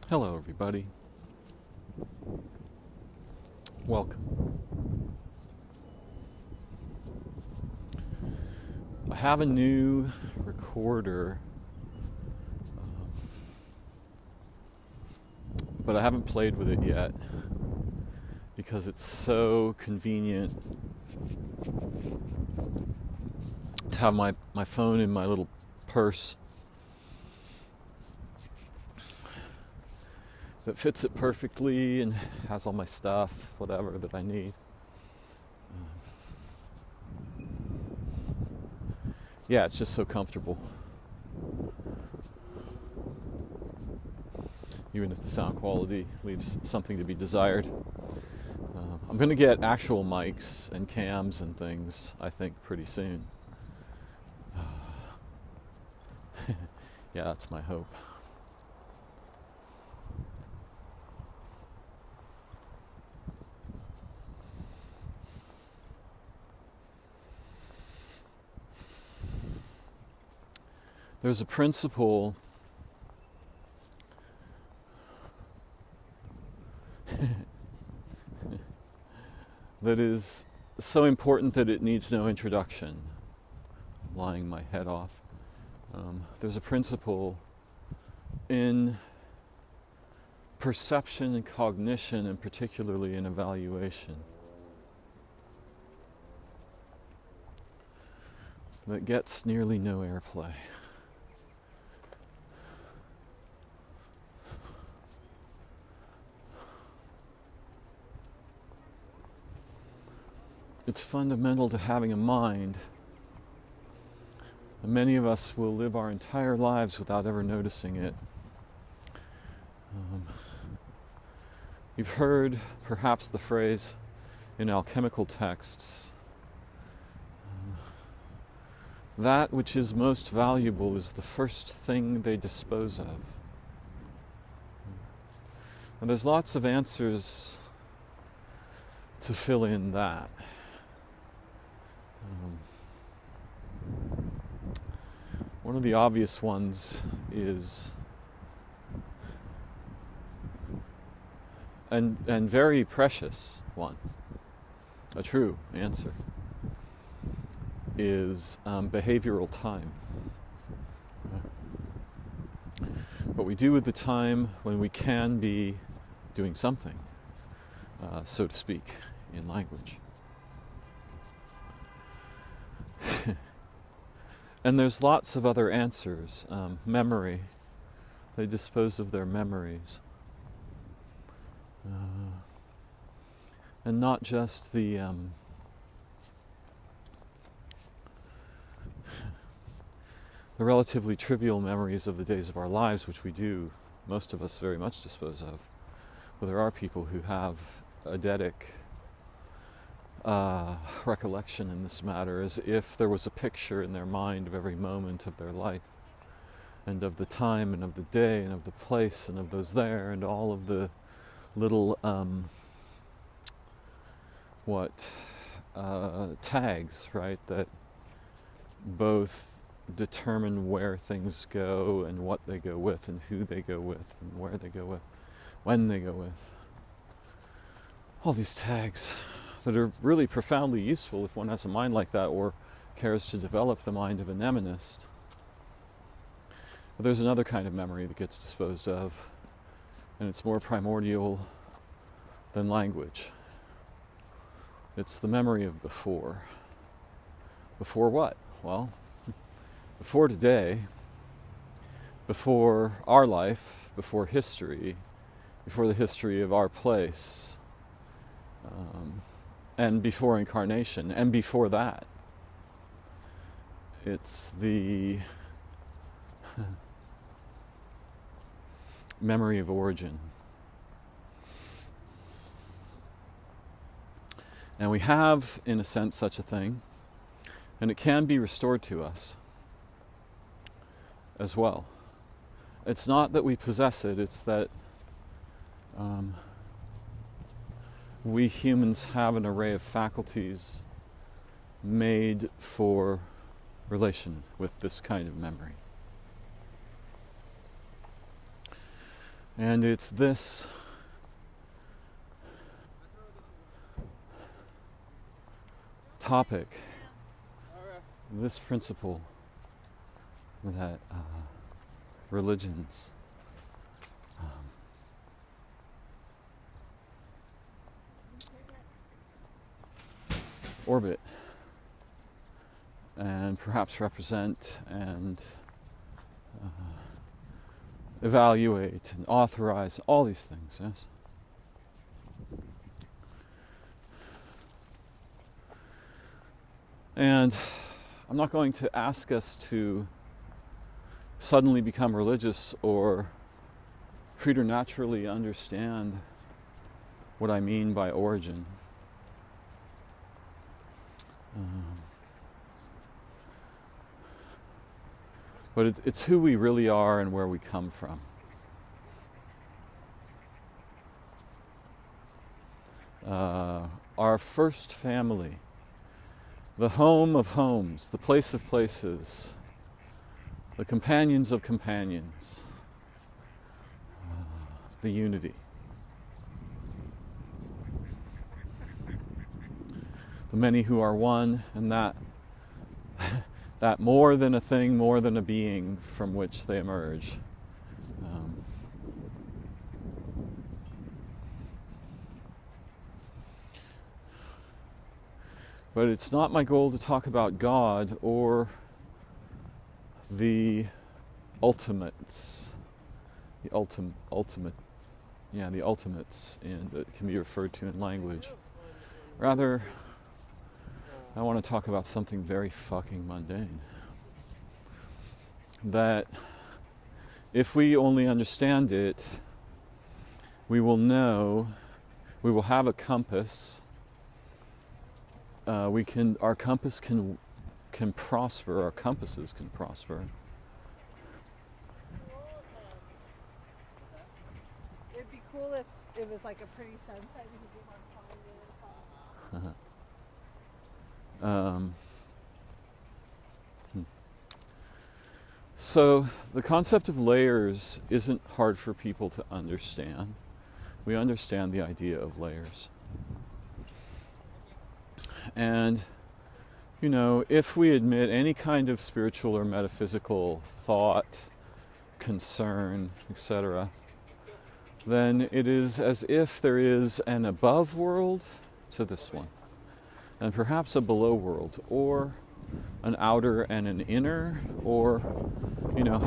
Hello, everybody. Welcome. I have a new recorder, but I haven't played with it yet because it's so convenient to have my phone in my little purse that fits it perfectly and has all my stuff, whatever, that I need. Yeah, it's just so comfortable. Even if the sound quality leaves something to be desired. I'm going to get actual mics and cams and things, I think, pretty soon. Yeah, that's my hope. There's a principle that is so important that it needs no introduction. I'm lying my head off. There's a principle in perception and cognition, and particularly in evaluation, that gets nearly no airplay. It's fundamental to having a mind. And many of us will live our entire lives without ever noticing it. You've heard perhaps the phrase in alchemical texts, that which is most valuable is the first thing they dispose of. And there's lots of answers to fill in that. One of the obvious ones is, and very precious ones, a true answer, is behavioral time. What we do with the time when we can be doing something, so to speak, in language. And there's lots of other answers. Memory. They dispose of their memories. And not just the relatively trivial memories of the days of our lives, which we do, most of us, very much dispose of. But there are people who have eidetic recollection in this matter, as if there was a picture in their mind of every moment of their life, and of the time, and of the day, and of the place, and of those there, and all of the little tags, right, that both determine where things go and what they go with and who they go with and where they go with, when they go with. All these tags that are really profoundly useful if one has a mind like that or cares to develop the mind of a mnemonist. But there's another kind of memory that gets disposed of, and it's more primordial than language. It's the memory of before. Before what? Well, before today, before our life, before history, before the history of our place, and before incarnation, and before that. It's the memory of origin. And we have, in a sense, such a thing, and it can be restored to us as well. It's not that we possess it, it's that we humans have an array of faculties made for relation with this kind of memory. And it's this topic, this principle, that religions orbit and perhaps represent and evaluate and authorize all these things, yes? And I'm not going to ask us to suddenly become religious or preternaturally understand what I mean by origin. But it's who we really are and where we come from. Our first family, the home of homes, the place of places, the companions of companions, the unity. The many who are one, and that more than a thing, more than a being from which they emerge. But it's not my goal to talk about God or the ultimates, the ultimates that can be referred to in language. Rather, I want to talk about something very fucking mundane. That if we only understand it, we will know, we will have a compass. Our compass can prosper, our compasses can prosper. It'd be cool if it was like a pretty sunset. We could do more fun. So the concept of layers isn't hard for people to understand. We understand the idea of layers. And, if we admit any kind of spiritual or metaphysical thought, concern, etc., then it is as if there is an above world to this one, and perhaps a below world, or an outer and an inner, or,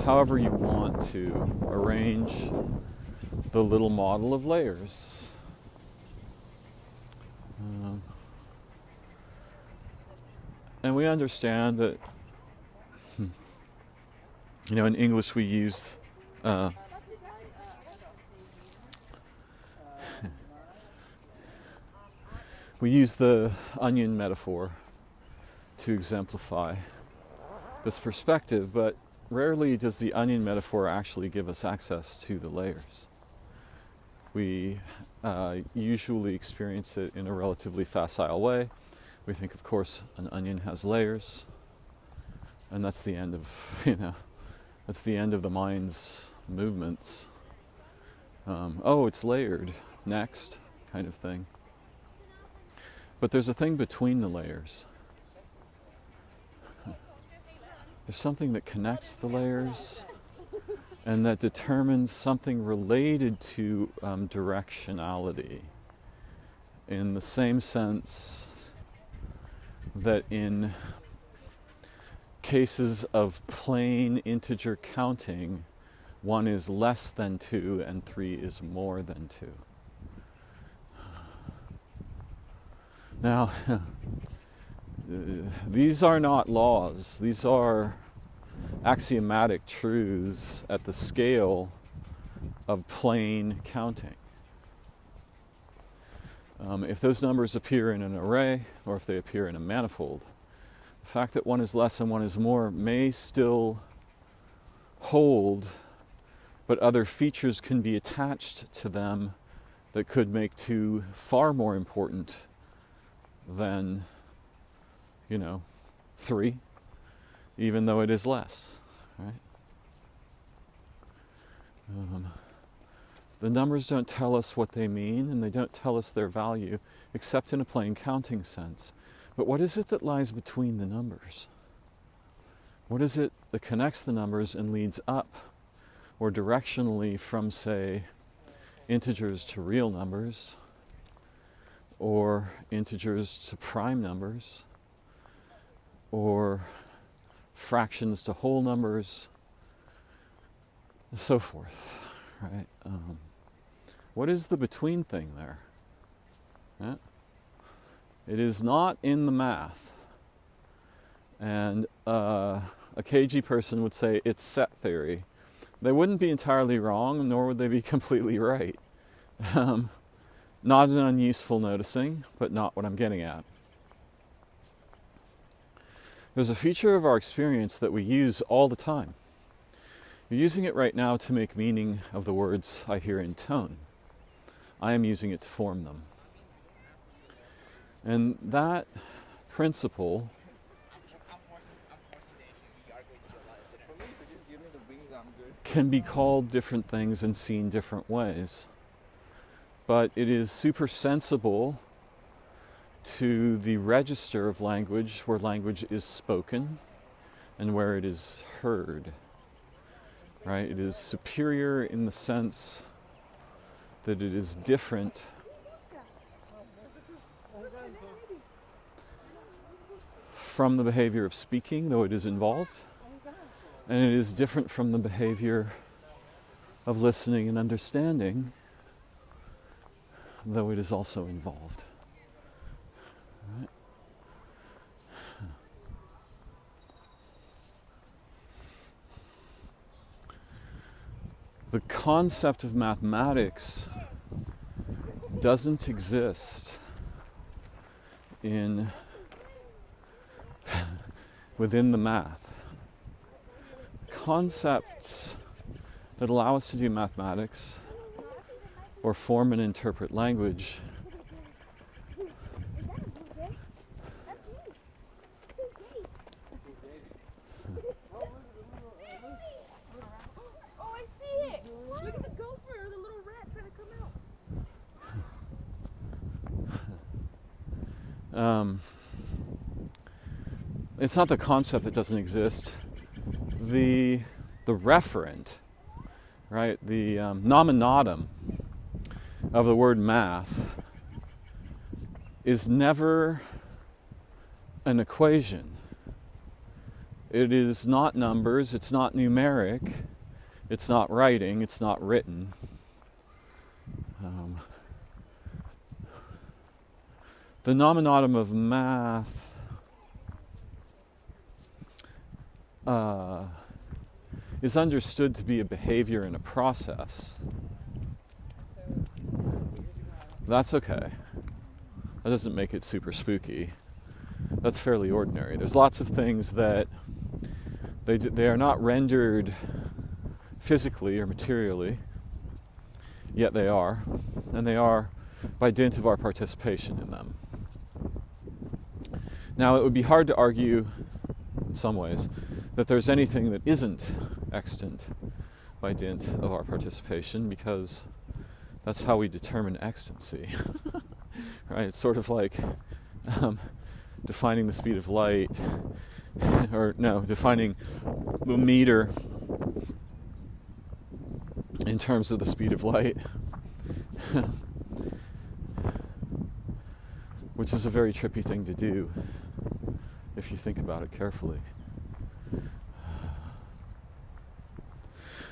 however you want to arrange the little model of layers. And we understand that, in English we use the onion metaphor to exemplify this perspective, but rarely does the onion metaphor actually give us access to the layers. We usually experience it in a relatively facile way. We think, of course, an onion has layers, and that's the end of, that's the end of the mind's movements. It's layered, next, kind of thing. But there's a thing between the layers. There's something that connects the layers and that determines something related to directionality, in the same sense that in cases of plain integer counting, 1 is less than 2 and 3 is more than 2. Now, these are not laws. These are axiomatic truths at the scale of plain counting. If those numbers appear in an array, or if they appear in a manifold, the fact that 1 is less and 1 is more may still hold, but other features can be attached to them that could make 2 far more important than, 3, even though it is less, right? The numbers don't tell us what they mean, and they don't tell us their value, except in a plain counting sense. But what is it that lies between the numbers? What is it that connects the numbers and leads up, or directionally from, say, integers to real numbers, or integers to prime numbers, or fractions to whole numbers, and so forth, right? What is the between thing there? Yeah? It is not in the math. And a cagey person would say it's set theory. They wouldn't be entirely wrong, nor would they be completely right. Not an unuseful noticing, but not what I'm getting at. There's a feature of our experience that we use all the time. You're using it right now to make meaning of the words I hear in tone. I am using it to form them. And that principle can be called different things and seen different ways. But it is super sensible to the register of language where language is spoken and where it is heard. Right? It is superior in the sense that it is different from the behavior of speaking, though it is involved, and it is different from the behavior of listening and understanding, though it is also involved. Right? The concept of mathematics doesn't exist within the math. Concepts that allow us to do mathematics or form and interpret language it's not the concept that doesn't exist. The referent, right? The nominatum of the word math is never an equation. It is not numbers, it's not numeric, it's not writing, it's not written. The nominatum of math is understood to be a behavior and a process. That's okay. That doesn't make it super spooky. That's fairly ordinary. There's lots of things that they are not rendered physically or materially, yet they are, and they are by dint of our participation in them. Now, it would be hard to argue, in some ways, that there's anything that isn't extant by dint of our participation, because that's how we determine extancy. Right? It's sort of like defining the speed of light, or no, defining the meter in terms of the speed of light, which is a very trippy thing to do if you think about it carefully.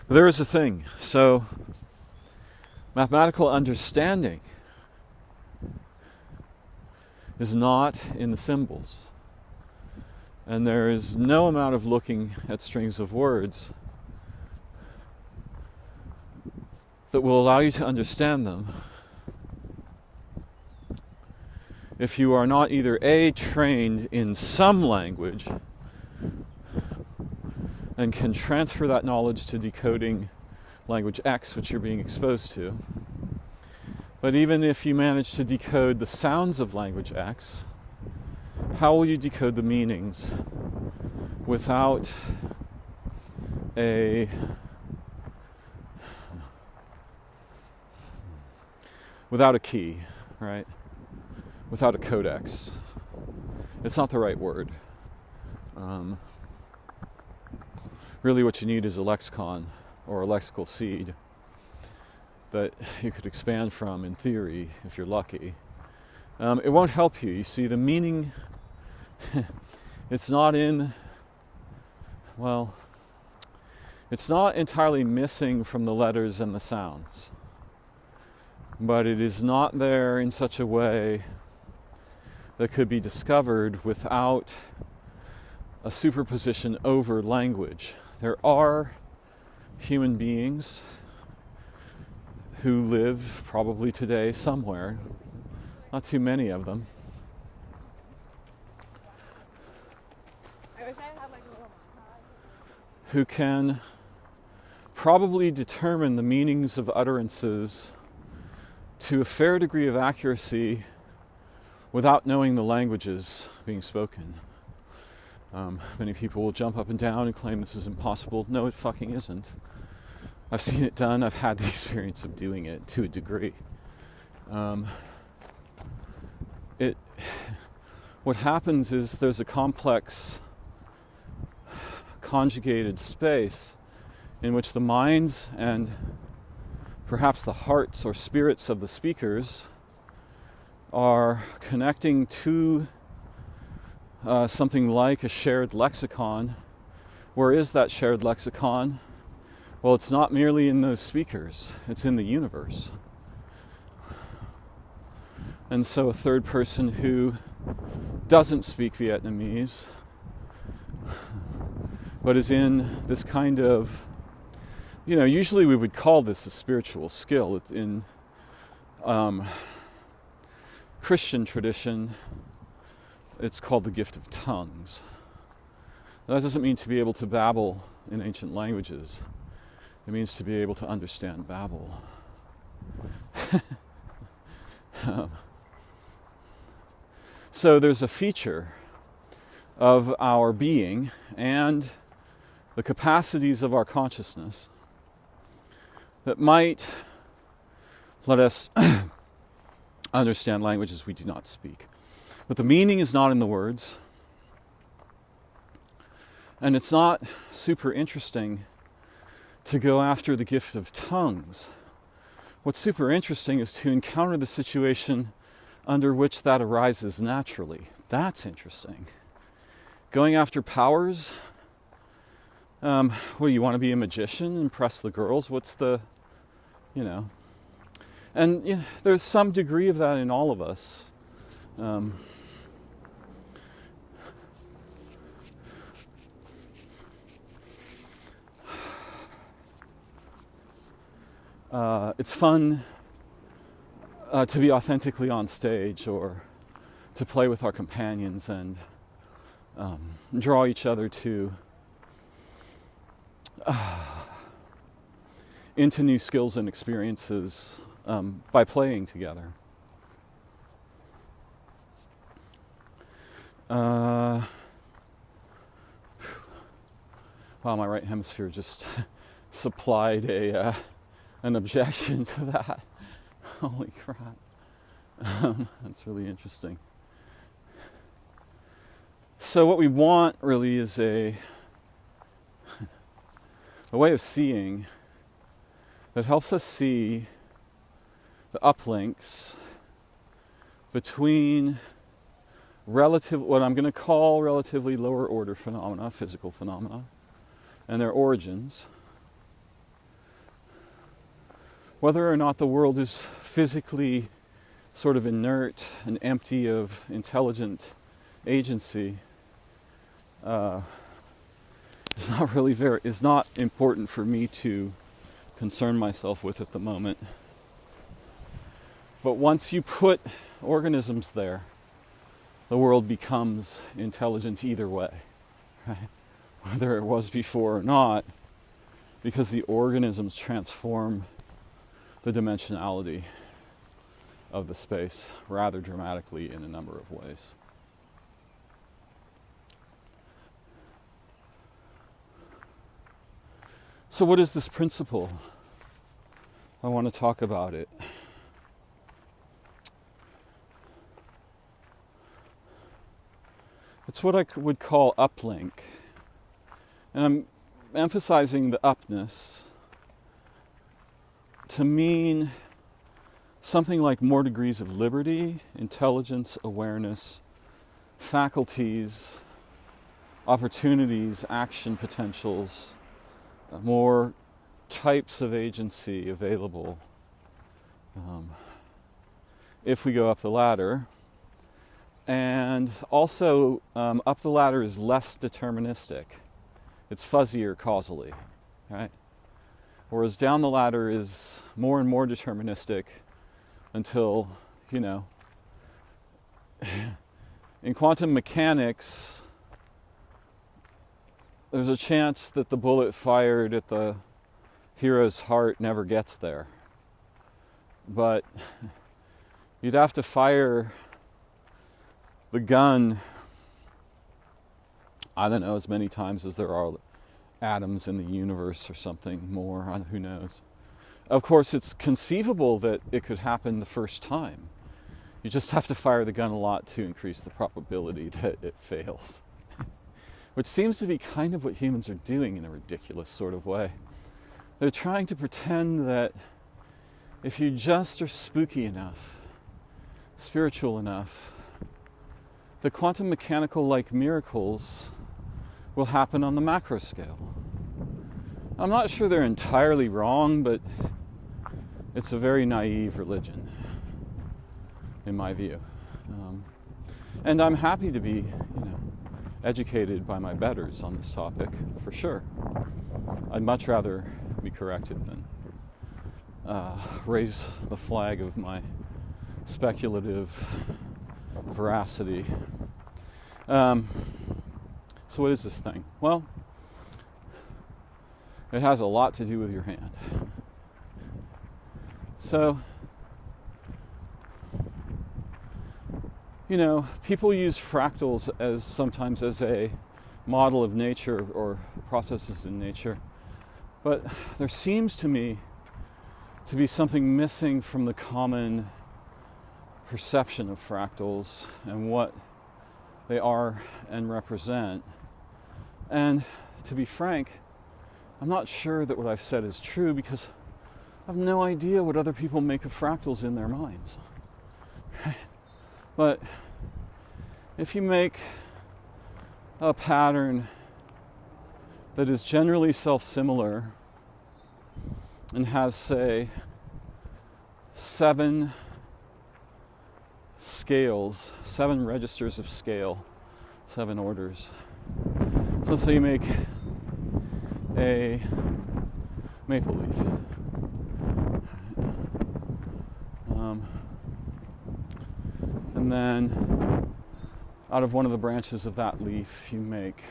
But there is a thing. So, mathematical understanding is not in the symbols. And there is no amount of looking at strings of words that will allow you to understand them if you are not either A, trained in some language and can transfer that knowledge to decoding language X, which you're being exposed to. But even if you manage to decode the sounds of language X, how will you decode the meanings without a without a key, right? Without a codex. It's not the right word. Really what you need is a lexicon or a lexical seed that you could expand from in theory if you're lucky. It won't help you. You see, the meaning, it's not entirely missing from the letters and the sounds, but it is not there in such a way that could be discovered without a superposition over language. There are human beings who live probably today somewhere, not too many of them, who can probably determine the meanings of utterances to a fair degree of accuracy without knowing the languages being spoken. Many people will jump up and down and claim this is impossible. No, it fucking isn't. I've seen it done. I've had the experience of doing it to a degree. What happens is there's a complex conjugated space in which the minds and perhaps the hearts or spirits of the speakers are connecting to something like a shared lexicon. Where is that shared lexicon? Well, it's not merely in those speakers, it's in the universe. And so a third person who doesn't speak Vietnamese, but is in this kind of, usually we would call this a spiritual skill. It's in Christian tradition, it's called the gift of tongues. That doesn't mean to be able to babble in ancient languages. It means to be able to understand babble. So there's a feature of our being and the capacities of our consciousness that might let us understand languages we do not speak. But the meaning is not in the words. And it's not super interesting to go after the gift of tongues. What's super interesting is to encounter the situation under which that arises naturally. That's interesting. Going after powers, what do you want to be a magician, impress the girls? What's the, And there's some degree of that in all of us. It's fun to be authentically on stage or to play with our companions and draw each other to into new skills and experiences by playing together. Wow, my right hemisphere just supplied an objection to that. Holy crap. That's really interesting. So what we want really is a way of seeing that helps us see the uplinks between what I'm going to call relatively lower order phenomena, physical phenomena, and their origins. Whether or not the world is physically sort of inert and empty of intelligent agency is not important for me to concern myself with at the moment. But once you put organisms there, the world becomes intelligent either way, right? Whether it was before or not, because the organisms transform the dimensionality of the space rather dramatically in a number of ways. So what is this principle? I want to talk about it. It's what I would call uplink. And I'm emphasizing the upness to mean something like more degrees of liberty, intelligence, awareness, faculties, opportunities, action potentials, more types of agency available if we go up the ladder. And also, up the ladder is less deterministic. It's fuzzier causally, right? Whereas down the ladder is more and more deterministic until, in quantum mechanics, there's a chance that the bullet fired at the hero's heart never gets there. But you'd have to fire the gun, I don't know, as many times as there are atoms in the universe or something more, who knows. Of course, it's conceivable that it could happen the first time. You just have to fire the gun a lot to increase the probability that it fails. Which seems to be kind of what humans are doing in a ridiculous sort of way. They're trying to pretend that if you just are spooky enough, spiritual enough, the quantum mechanical-like miracles will happen on the macro scale. I'm not sure they're entirely wrong, but it's a very naive religion, in my view. And I'm happy to be, educated by my betters on this topic, for sure. I'd much rather be corrected than raise the flag of my speculative veracity. So what is this thing? Well, it has a lot to do with your hand. So, people use fractals sometimes as a model of nature or processes in nature. But there seems to me to be something missing from the common perception of fractals and what they are and represent. And to be frank, I'm not sure that what I've said is true because I have no idea what other people make of fractals in their minds. But if you make a pattern that is generally self-similar and has, say, 7 scales, 7 registers of scale, 7 orders. So let's say you make a maple leaf. And then out of one of the branches of that leaf you make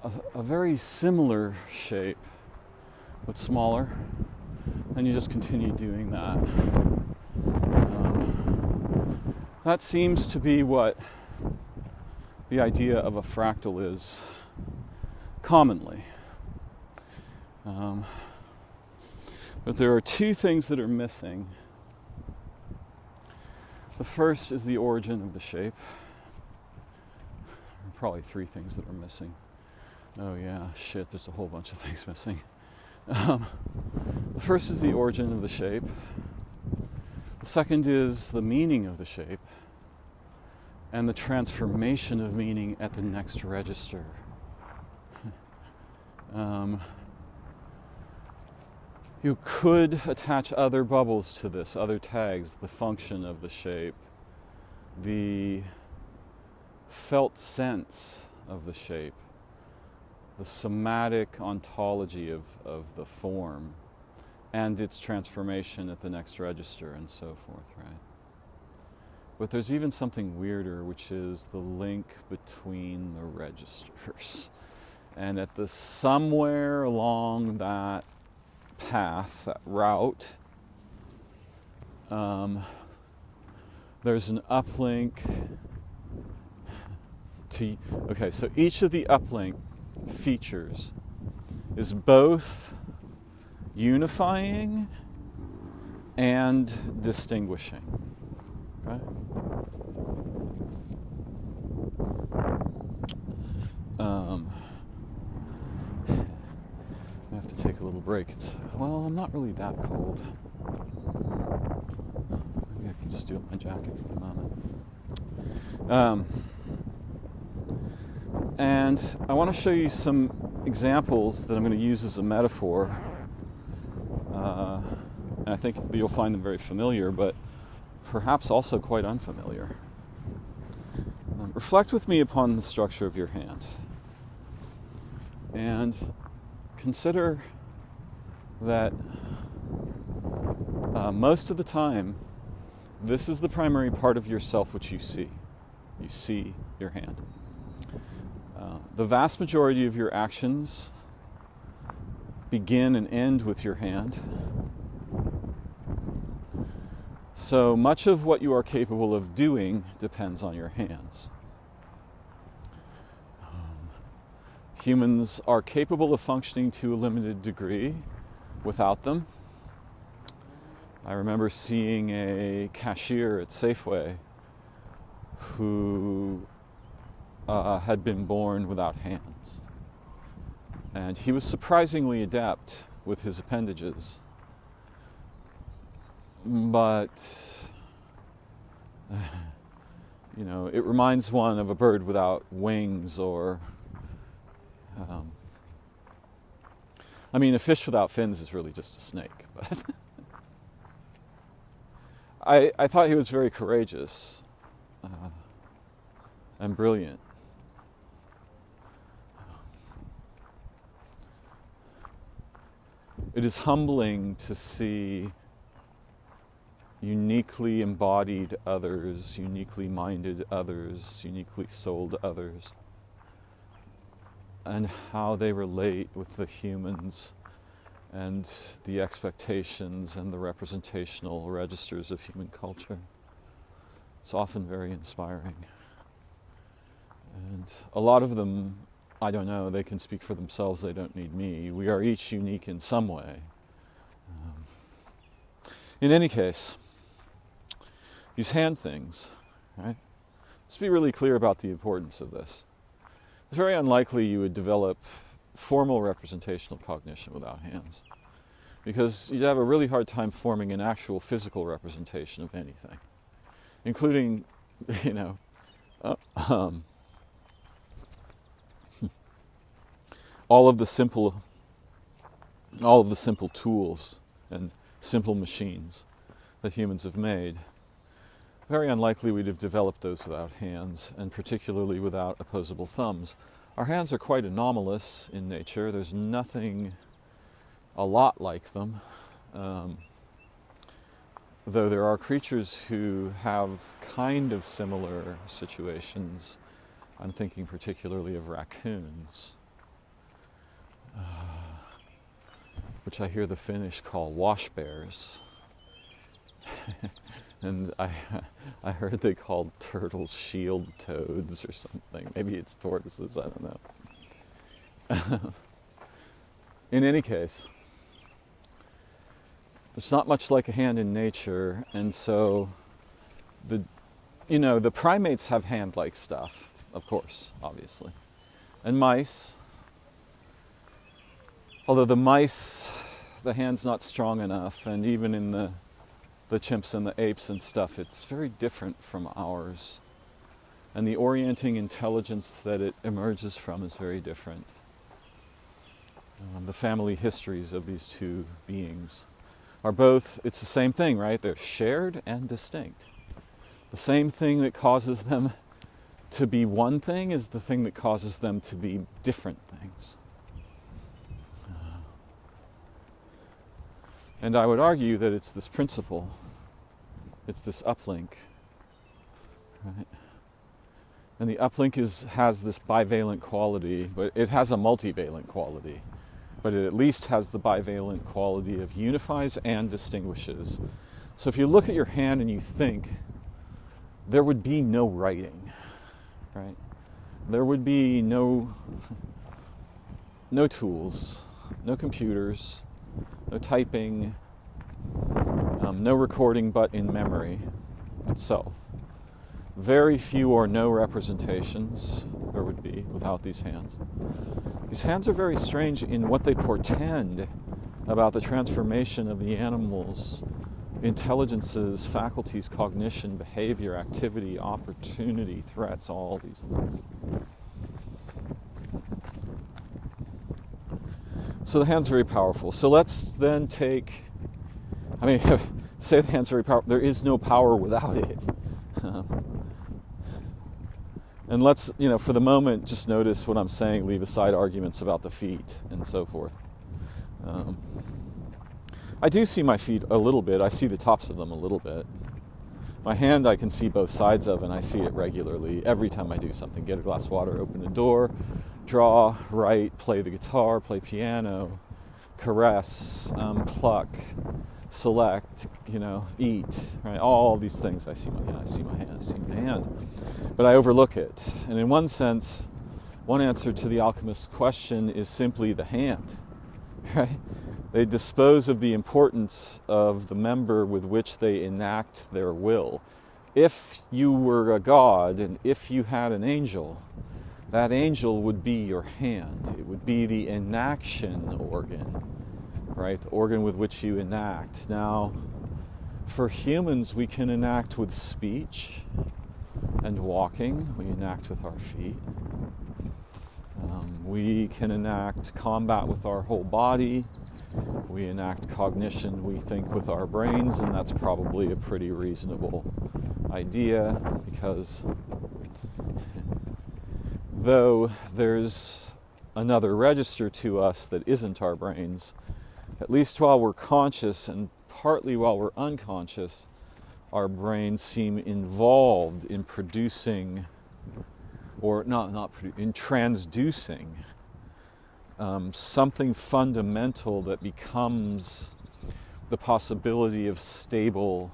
a very similar shape but smaller, and you just continue doing that. That seems to be what the idea of a fractal is commonly. But there are 2 things that are missing. The first is the origin of the shape. There are probably 3 things that are missing. Oh yeah, shit, there's a whole bunch of things missing. The first is the origin of the shape. The second is the meaning of the shape and the transformation of meaning at the next register. You could attach other bubbles to this, other tags, the function of the shape, the felt sense of the shape, the somatic ontology of the form, and its transformation at the next register, and so forth, right? But there's even something weirder, which is the link between the registers. And at the somewhere along that path, that route, there's an uplink to, okay, so each of the uplink features is both unifying and distinguishing, right? I have to take a little break. I'm not really that cold. Maybe I can just do it in my jacket for the moment. And I want to show you some examples that I'm going to use as a metaphor. And I think that you'll find them very familiar, but perhaps also quite unfamiliar. Reflect with me upon the structure of your hand. And consider that most of the time, this is the primary part of yourself which you see. You see your hand. The vast majority of your actions begin and end with your hand. So much of what you are capable of doing depends on your hands. Humans are capable of functioning to a limited degree without them. I remember seeing a cashier at Safeway who had been born without hands. And he was surprisingly adept with his appendages. But, it reminds one of a bird without wings, or, a fish without fins is really just a snake. But I thought he was very courageous and brilliant. It is humbling to see uniquely embodied others, uniquely minded others, uniquely souled others, and how they relate with the humans and the expectations and the representational registers of human culture. It's often very inspiring. And a lot of them, I don't know, they can speak for themselves, they don't need me. We are each unique in some way. In any case, these hand things, right? Let's be really clear about the importance of this. It's very unlikely you would develop formal representational cognition without hands, because you'd have a really hard time forming an actual physical representation of anything, including, all of the simple tools and simple machines that humans have made. Very unlikely we'd have developed those without hands, and particularly without opposable thumbs. Our hands are quite anomalous in nature. There's nothing a lot like them, though there are creatures who have kind of similar situations. I'm thinking particularly of raccoons, which I hear the Finnish call wash bears. And I heard they called turtles shield toads or something. Maybe it's tortoises, I don't know. In any case, there's not much like a hand in nature, and so the primates have hand-like stuff, of course, obviously. And mice, although the mice, the hand's not strong enough, and even in the chimps and the apes and stuff, it's very different from ours. And the orienting intelligence that it emerges from is very different. The family histories of these two beings are both, it's the same thing, right? They're shared and distinct. The same thing that causes them to be one thing is the thing that causes them to be different things. And I would argue that it's this principle, it's this uplink, right? And the uplink has this bivalent quality, but it has a multivalent quality. But it at least has the bivalent quality of unifies and distinguishes. So if you look at your hand and you think, there would be no writing, right? There would be no tools, no computers, no typing, no recording but in memory itself. Very few or no representations, there would be without these hands. These hands are very strange in what they portend about the transformation of the animal's intelligences, faculties, cognition, behavior, activity, opportunity, threats, all these things. So the hand's very powerful. So let's then take, say the hand's very powerful. There is no power without it. And let's, for the moment, just notice what I'm saying, leave aside arguments about the feet and so forth. I do see my feet a little bit. I see the tops of them a little bit. My hand I can see both sides of, and I see it regularly every time I do something. Get a glass of water, open a door, draw, write, play the guitar, play piano, caress, pluck, select, eat, right? All these things. I see my hand, I see my hand, I see my hand. But I overlook it. And in one sense, one answer to the alchemist's question is simply the hand, right? They dispose of the importance of the member with which they enact their will. If you were a god and if you had an angel, that angel would be your hand. It would be the enaction organ, right? The organ with which you enact. Now, for humans, we can enact with speech and walking. We enact with our feet. We can enact combat with our whole body. We enact cognition, we think with our brains, and that's probably a pretty reasonable idea, because though there's another register to us that isn't our brains, at least while we're conscious and partly while we're unconscious, our brains seem involved in producing, or in transducing something fundamental that becomes the possibility of stable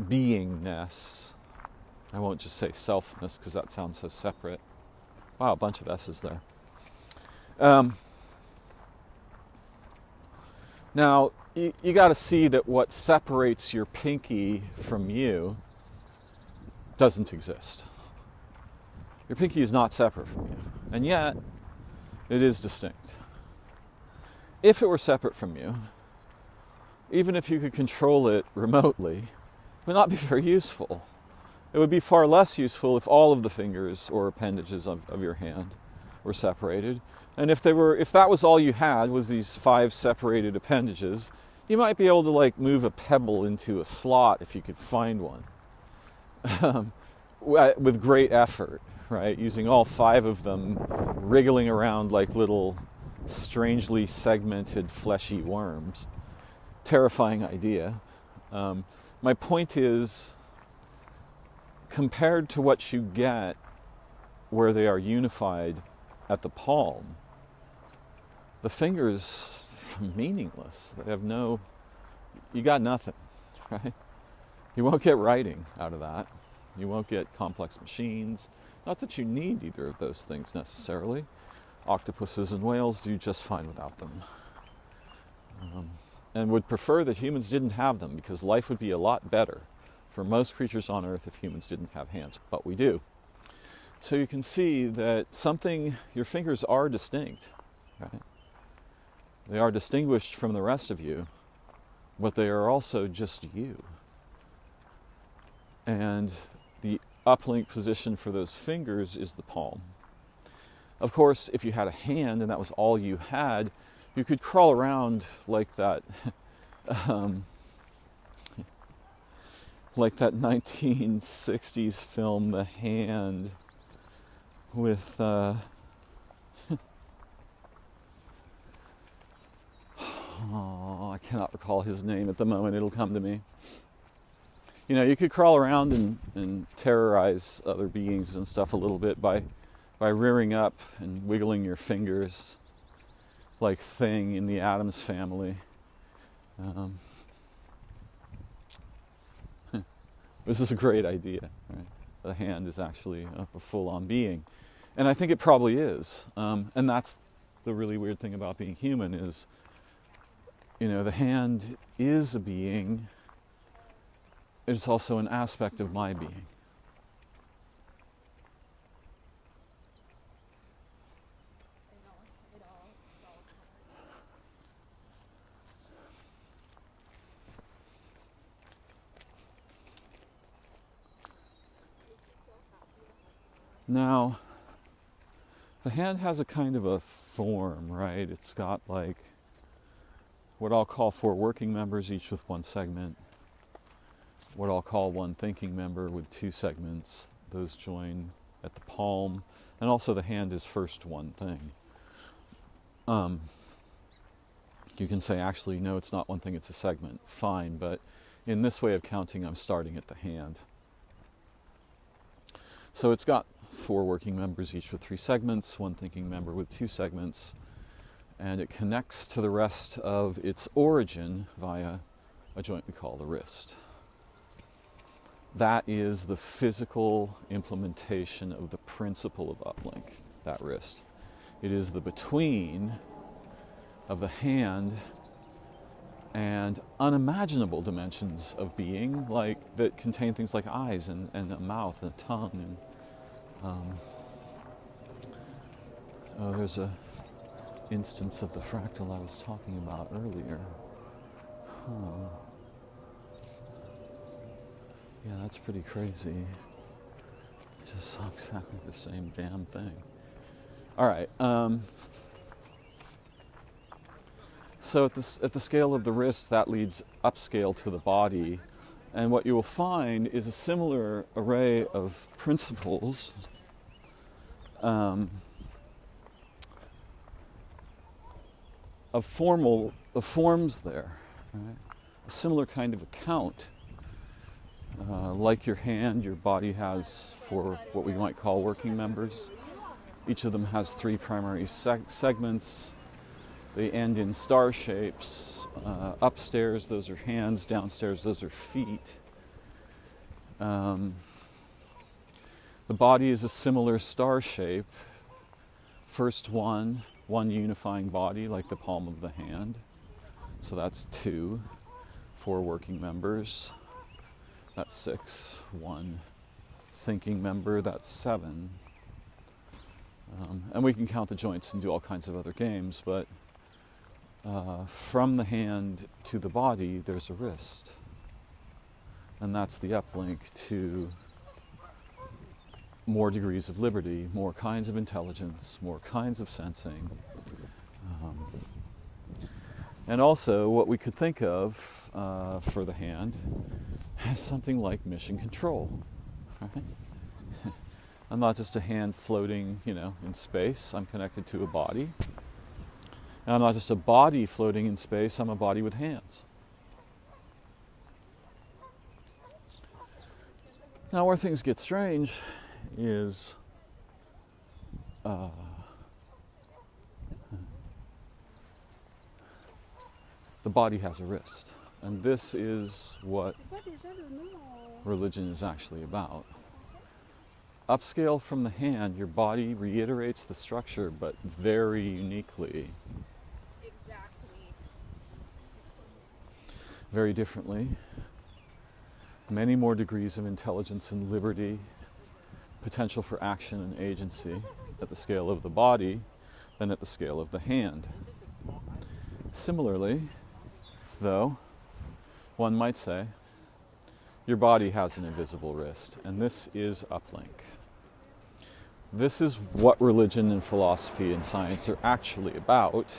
beingness. I won't just say selfness because that sounds so separate. Wow, a bunch of S's there. Now, you got to see that what separates your pinky from you doesn't exist. Your pinky is not separate from you, and yet it is distinct. If it were separate from you, even if you could control it remotely, it would not be very useful. It would be far less useful if all of the fingers or appendages of your hand were separated. And if that was all you had, was these 5 separated appendages, you might be able to move a pebble into a slot if you could find one, with great effort. Right, using all 5 of them, wriggling around like little strangely segmented fleshy worms. Terrifying idea. My point is, compared to what you get where they are unified at the palm, the fingers are meaningless. They have you got nothing, right? You won't get writing out of that. You won't get complex machines. Not that you need either of those things necessarily. Octopuses and whales do just fine without them. And would prefer that humans didn't have them, because life would be a lot better for most creatures on Earth if humans didn't have hands, but we do. So you can see that your fingers are distinct, right? They are distinguished from the rest of you, but they are also just you. And the uplink position for those fingers is the palm. Of course, if you had a hand and that was all you had, you could crawl around like that, like that 1960s film, The Hand, with I cannot recall his name at the moment. It'll come to me. You could crawl around and terrorize other beings and stuff a little bit by rearing up and wiggling your fingers like Thing in the Addams Family. This is a great idea, right? The hand is actually a full-on being. And I think it probably is. And that's the really weird thing about being human is, the hand is a being. It's also an aspect of my being. Now, the hand has a kind of a form, right? It's got like what I'll call 4 working members, each with 1 segment. What I'll call 1 thinking member with 2 segments. Those join at the palm. And also the hand is first one thing. You can say, actually, no, it's not one thing, it's a segment. Fine, but in this way of counting, I'm starting at the hand. So it's got 4 working members, each with 3 segments, 1 thinking member with 2 segments, and it connects to the rest of its origin via a joint we call the wrist. That is the physical implementation of the principle of uplink, that wrist. It is the between of the hand and unimaginable dimensions of being, like that contain things like eyes and a mouth and a tongue. And there's a instance of the fractal I was talking about earlier. Yeah, that's pretty crazy. It just saw exactly the same damn thing. All right. So at the scale of the wrist, that leads upscale to the body. And what you will find is a similar array of principles of forms there, right? A similar kind of account. Like your hand, your body has 4 what we might call working members. Each of them has 3 primary segments. They end in star shapes. Upstairs, those are hands. Downstairs, those are feet. The body is a similar star shape. First one unifying body, like the palm of the hand. So that's 2, 4 working members. That's 6. 1 thinking member, that's 7. And we can count the joints and do all kinds of other games, but from the hand to the body, there's a wrist. And that's the uplink to more degrees of liberty, more kinds of intelligence, more kinds of sensing. And also what we could think of for the hand as something like mission control. Right? I'm not just a hand floating, in space. I'm connected to a body. And I'm not just a body floating in space. I'm a body with hands. Now, where things get strange is the body has a wrist. And this is what religion is actually about. Upscale from the hand, your body reiterates the structure, but very uniquely. Exactly. Very differently. Many more degrees of intelligence and liberty, potential for action and agency at the scale of the body than at the scale of the hand. Similarly, though, one might say, your body has an invisible wrist, and this is uplink. This is what religion and philosophy and science are actually about,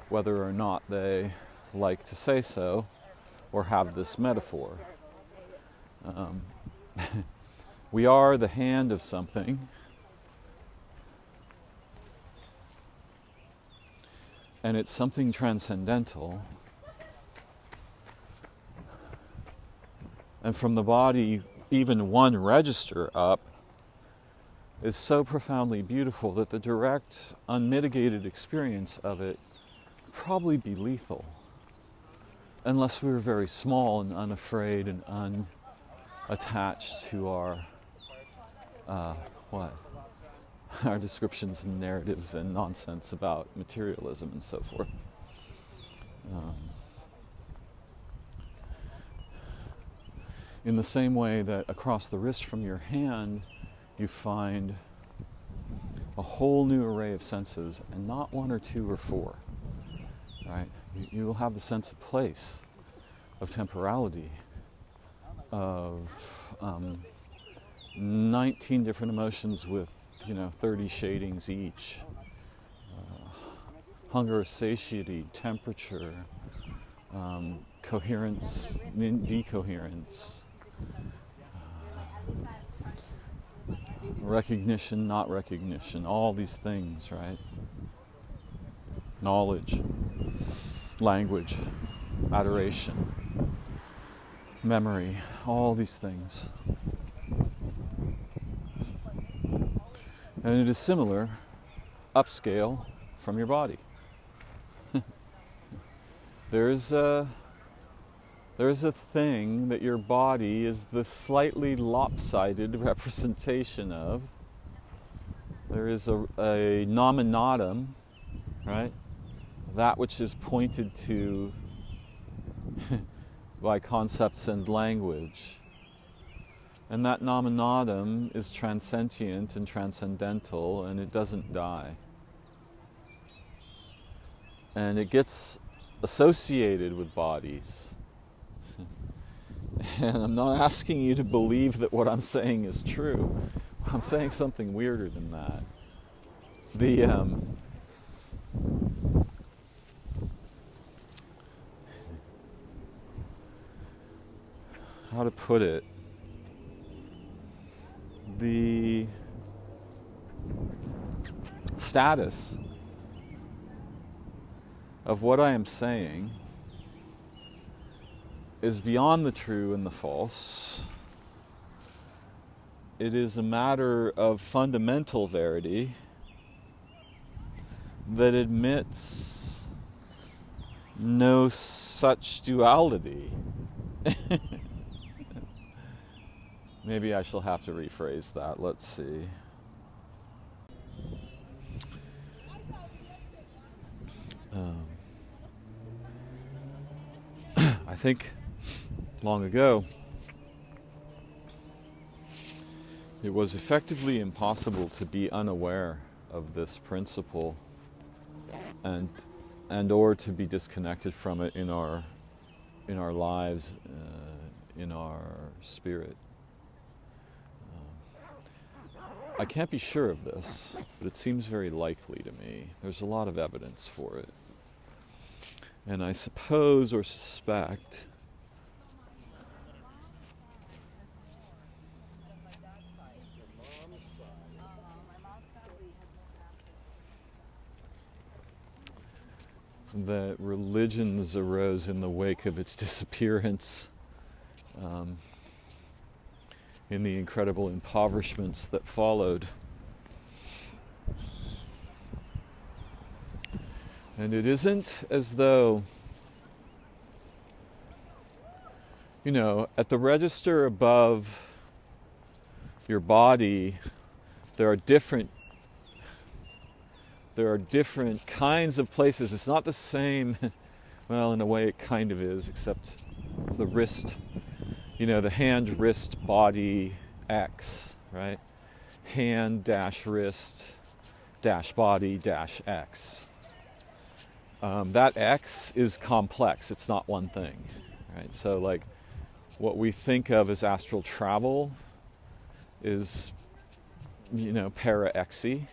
whether or not they like to say so or have this metaphor. We are the hand of something, and it's something transcendental. And from the body, even one register up is so profoundly beautiful that the direct, unmitigated experience of it would probably be lethal, unless we were very small and unafraid and unattached to our our descriptions and narratives and nonsense about materialism and so forth. In the same way that across the wrist from your hand, you find a whole new array of senses, and not 1 or 2 or 4, right? You will have the sense of place, of temporality, of 19 different emotions with, 30 shadings each. Hunger, satiety, temperature, coherence, decoherence, recognition, not recognition, all these things, right? Knowledge, language, adoration, memory, all these things. And it is similar, upscale from your body. There's a thing that your body is the slightly lopsided representation of. There is a nominatum, right? That which is pointed to by concepts and language. And that nominatum is transcendent and transcendental, and it doesn't die. And it gets associated with bodies. And I'm not asking you to believe that what I'm saying is true. I'm saying something weirder than that. How to put it? The status of what I am saying is beyond the true and the false. It is a matter of fundamental verity that admits no such duality. Maybe I shall have to rephrase that. Let's see. I think long ago it was effectively impossible to be unaware of this principle and or to be disconnected from it in our lives, in our spirit. I can't be sure of this, but it seems very likely to me. There's a lot of evidence for it. And I suppose or suspect that religions arose in the wake of its disappearance, in the incredible impoverishments that followed. And it isn't as though, at the register above your body, there are different kinds of places. It's not the same, well, in a way it kind of is, except the wrist, the hand, wrist, body, X, right? Hand dash wrist dash body dash X. That X is complex. It's not one thing, right? So like what we think of as astral travel is, para-exy.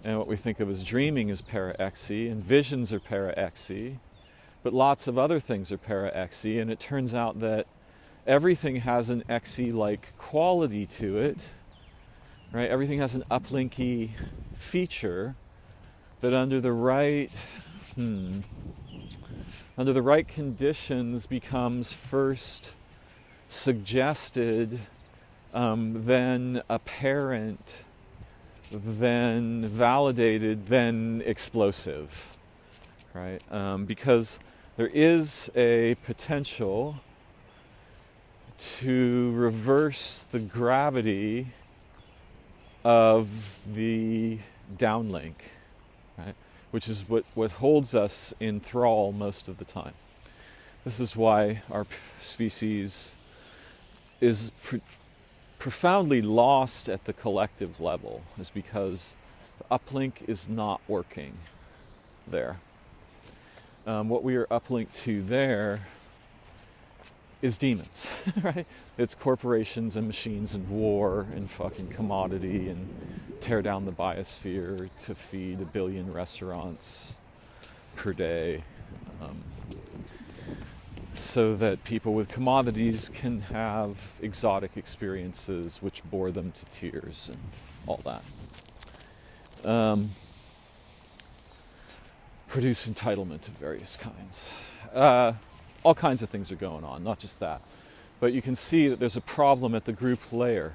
And what we think of as dreaming is para-exy, and visions are para-exy. But lots of other things are para-exy, and it turns out that everything has an exy-like quality to it, right? Everything has an uplinky feature that under the right conditions becomes first suggested, then apparent, then validated, then explosive, right? Because there is a potential to reverse the gravity of the downlink, right? Which is what holds us in thrall most of the time. This is why our species is profoundly lost at the collective level, is because the uplink is not working there. What we are uplinked to there is demons, right? It's corporations and machines and war and fucking commodity and tear down the biosphere to feed 1 billion restaurants per day, so that people with commodities can have exotic experiences which bore them to tears and all that. Produce entitlement of various kinds. All kinds of things are going on, not just that. But you can see that there's a problem at the group layer.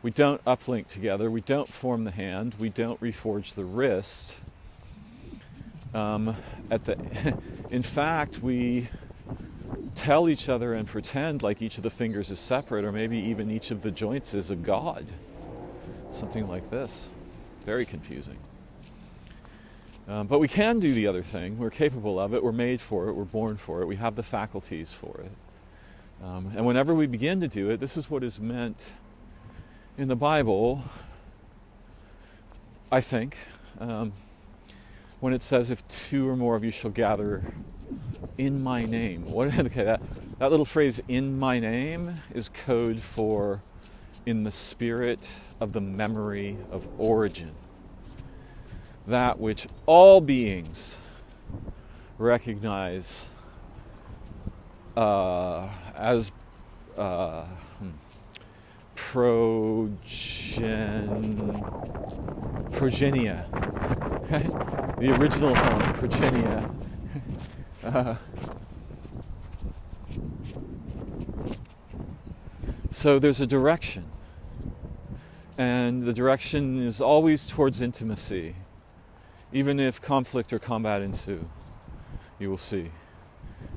We don't uplink together, we don't form the hand, we don't reforge the wrist. In fact, we tell each other and pretend like each of the fingers is separate, or maybe even each of the joints is a god. Something like this. Very confusing. But we can do the other thing. We're capable of it. We're made for it. We're born for it. We have the faculties for it. And whenever we begin to do it, this is what is meant in the Bible, I think, when it says, if 2 or more of you shall gather in my name. Okay, that little phrase, in my name, is code for in the spirit of the memory of origin. That which all beings recognize as progenia, right? The original form, progenia. So there's a direction, and the direction is always towards intimacy. Even if conflict or combat ensue, you will see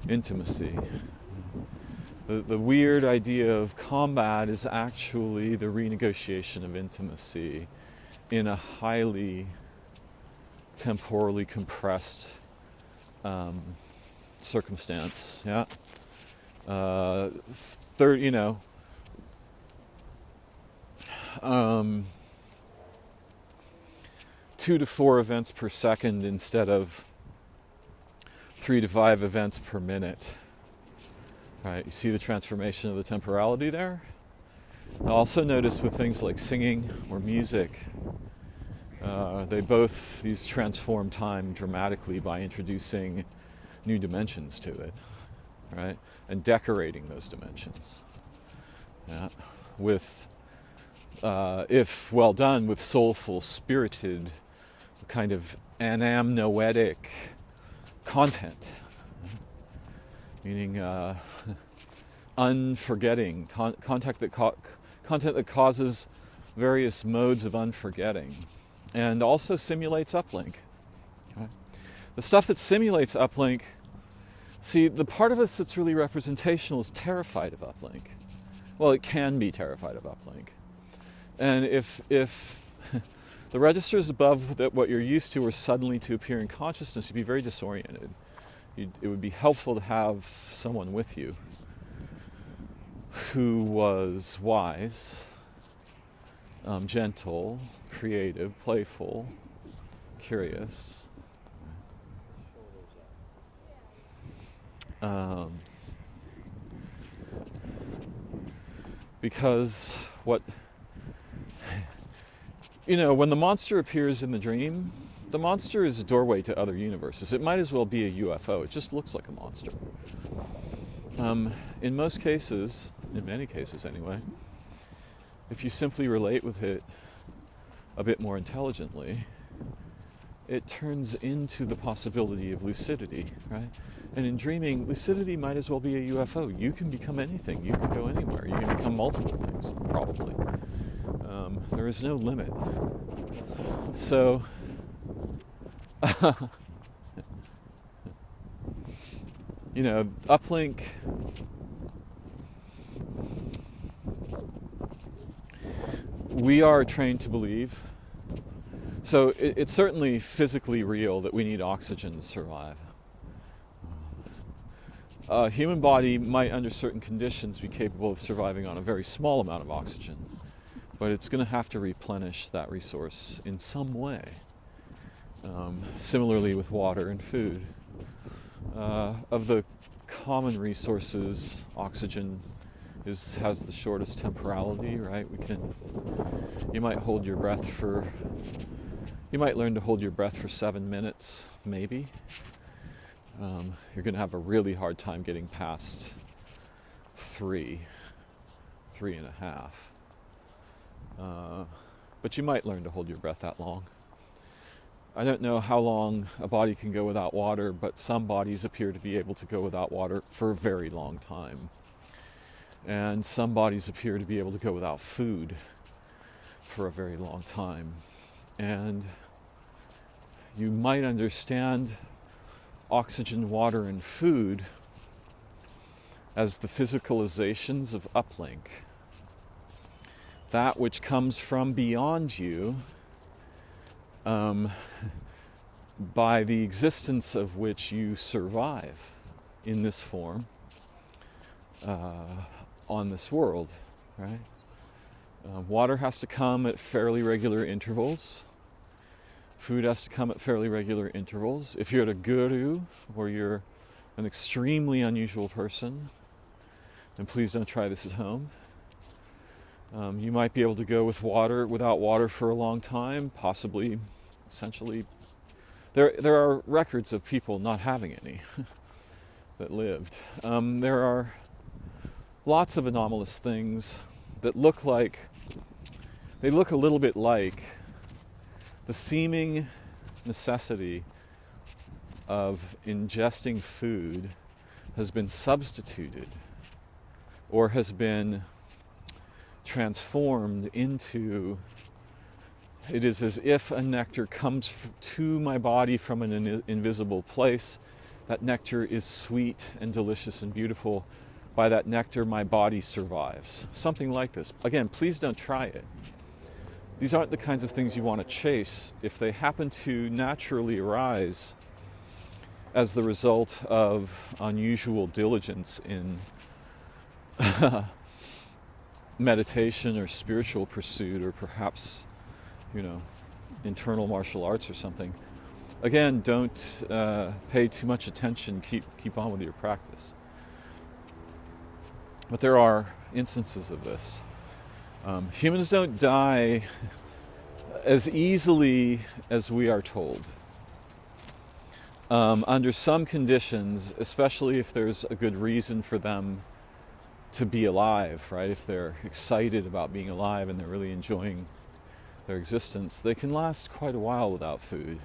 intimacy. The weird idea of combat is actually the renegotiation of intimacy in a highly temporally compressed circumstance. Yeah. 2 to 4 events per second instead of 3 to 5 events per minute. Right, you see the transformation of the temporality there? I also notice with things like singing or music, these transform time dramatically by introducing new dimensions to it, right? And decorating those dimensions. Yeah, with, if well done, with soulful, spirited, kind of anamnoetic content, meaning unforgetting, content that causes various modes of unforgetting, and also simulates uplink. Okay? The stuff that simulates uplink, see, the part of us that's really representational is terrified of uplink. Well, it can be terrified of uplink. And if the registers above what you're used to were suddenly to appear in consciousness, you'd be very disoriented. It would be helpful to have someone with you who was wise, gentle, creative, playful, curious. Because when the monster appears in the dream, the monster is a doorway to other universes. It might as well be a UFO. It just looks like a monster. In most cases, in many cases anyway, if you simply relate with it a bit more intelligently, it turns into the possibility of lucidity, right? And in dreaming, lucidity might as well be a UFO. You can become anything. You can go anywhere. You can become multiple things, probably. There is no limit. So, uplink, we are trained to believe. So it's certainly physically real that we need oxygen to survive. A human body might, under certain conditions, be capable of surviving on a very small amount of oxygen, but it's going to have to replenish that resource in some way. Similarly with water and food. Of the common resources, oxygen has the shortest temporality, right? You might learn to hold your breath for 7 minutes, maybe. You're going to have a really hard time getting past 3.5. But you might learn to hold your breath that long. I don't know how long a body can go without water, but some bodies appear to be able to go without water for a very long time. And some bodies appear to be able to go without food for a very long time. And you might understand oxygen, water, and food as the physicalizations of uplink. That which comes from beyond you, by the existence of which you survive in this form on this world, right? Water has to come at fairly regular intervals. Food has to come at fairly regular intervals. If you're at a guru or you're an extremely unusual person, then please don't try this at home. You might be able to go without water for a long time, possibly, essentially. There are records of people not having any that lived. There are lots of anomalous things that look a little bit like the seeming necessity of ingesting food has been substituted or has been transformed into, it is as if a nectar comes to my body from an invisible place. That nectar is sweet and delicious and beautiful. By that nectar, my body survives. Something like this. Again, please don't try it. These aren't the kinds of things you want to chase. If they happen to naturally arise as the result of unusual diligence in meditation or spiritual pursuit, or perhaps, internal martial arts or something, again, don't pay too much attention. Keep on with your practice. But there are instances of this. Humans don't die as easily as we are told. Under some conditions, especially if there's a good reason for them to be alive, right? If they're excited about being alive and they're really enjoying their existence, they can last quite a while without food.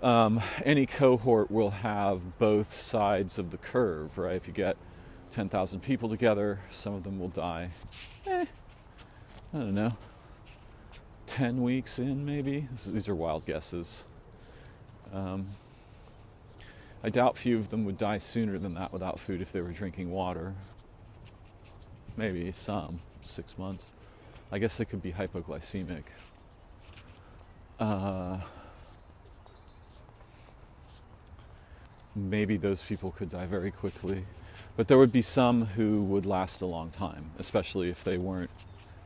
Any cohort will have both sides of the curve, right? If you get 10,000 people together, some of them will die, I don't know, 10 weeks in maybe. These are wild guesses. I doubt few of them would die sooner than that without food if they were drinking water. Maybe some, 6 months. I guess they could be hypoglycemic. Maybe those people could die very quickly. But there would be some who would last a long time, especially if they weren't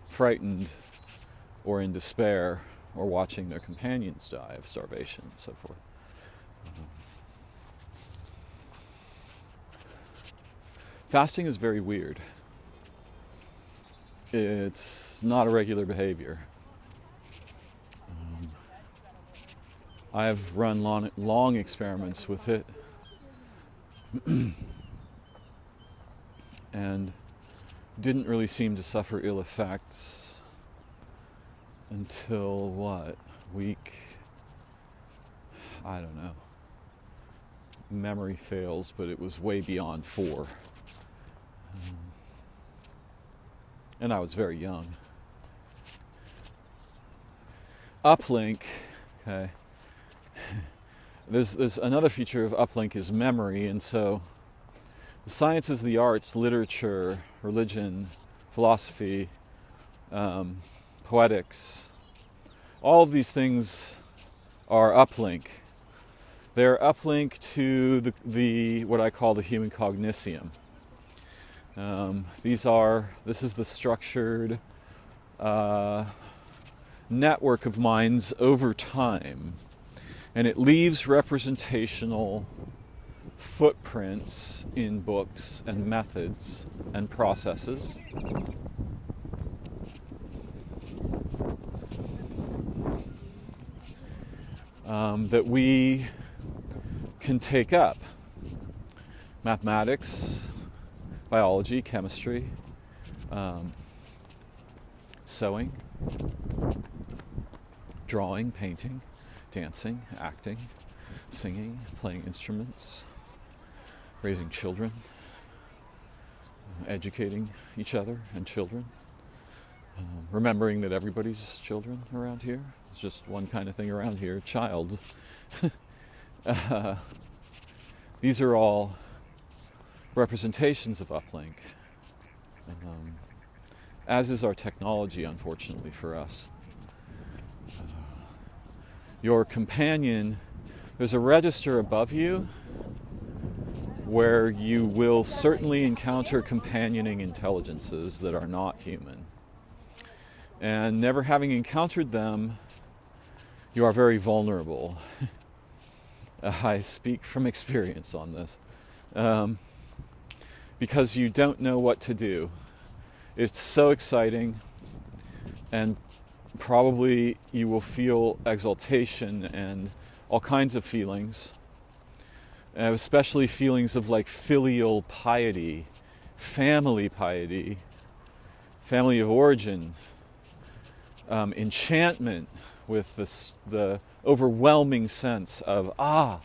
frightened or in despair or watching their companions die of starvation and so forth. Fasting is very weird. It's not a regular behavior. I have run long experiments with it. And didn't really seem to suffer ill effects until week, I don't know. Memory fails, but it was way beyond 4. And I was very young. Uplink, okay. There's another feature of uplink is memory, and so the sciences, the arts, literature, religion, philosophy, poetics, all of these things are uplink. They're uplink to the what I call the human cognition. This is the structured network of minds over time, and it leaves representational footprints in books and methods and processes. That we can take up. Mathematics, biology, chemistry, sewing, drawing, painting, dancing, acting, singing, playing instruments, raising children, educating each other and children, remembering that everybody's children around here. It's just one kind of thing around here, child. These are all representations of Uplink, as is our technology, unfortunately for us. Your companion, there's a register above you where you will certainly encounter companioning intelligences that are not human. And never having encountered them, you are very vulnerable. I speak from experience on this. Because you don't know what to do. It's so exciting, and probably you will feel exaltation and all kinds of feelings, especially feelings of like filial piety, family of origin, enchantment with the overwhelming sense of,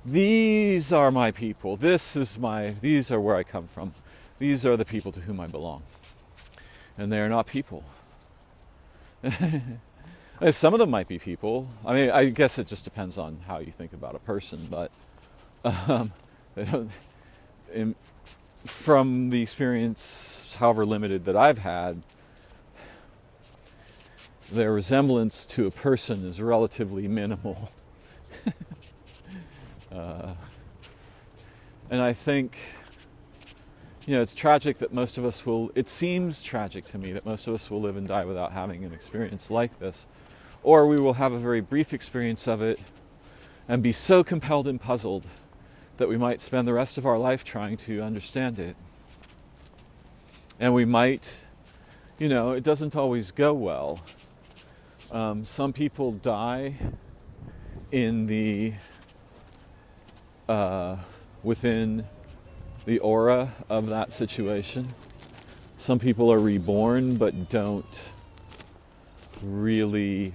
these are my people, these are where I come from, these are the people to whom I belong. And they are not people. Some of them might be people. I mean, I guess it just depends on how you think about a person, but they don't, from the experience, however limited, that I've had, their resemblance to a person is relatively minimal. And I think, it's tragic that most of us it seems tragic to me that most of us will live and die without having an experience like this. Or we will have a very brief experience of it and be so compelled and puzzled that we might spend the rest of our life trying to understand it. And we might, it doesn't always go well. Some people die in within the aura of that situation. Some people are reborn but don't really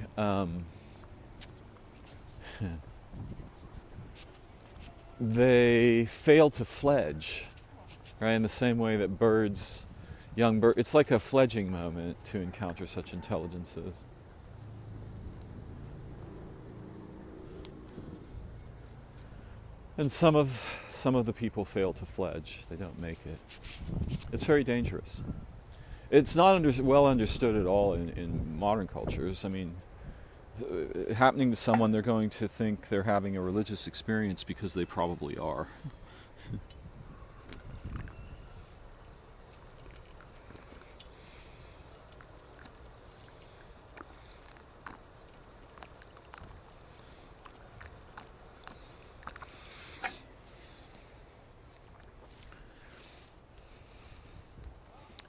they fail to fledge, right? In the same way that young birds, it's like a fledging moment to encounter such intelligences. And some of the people fail to fledge. They don't make it. It's very dangerous. It's not well understood at all in modern cultures. I mean, happening to someone, they're going to think they're having a religious experience because they probably are.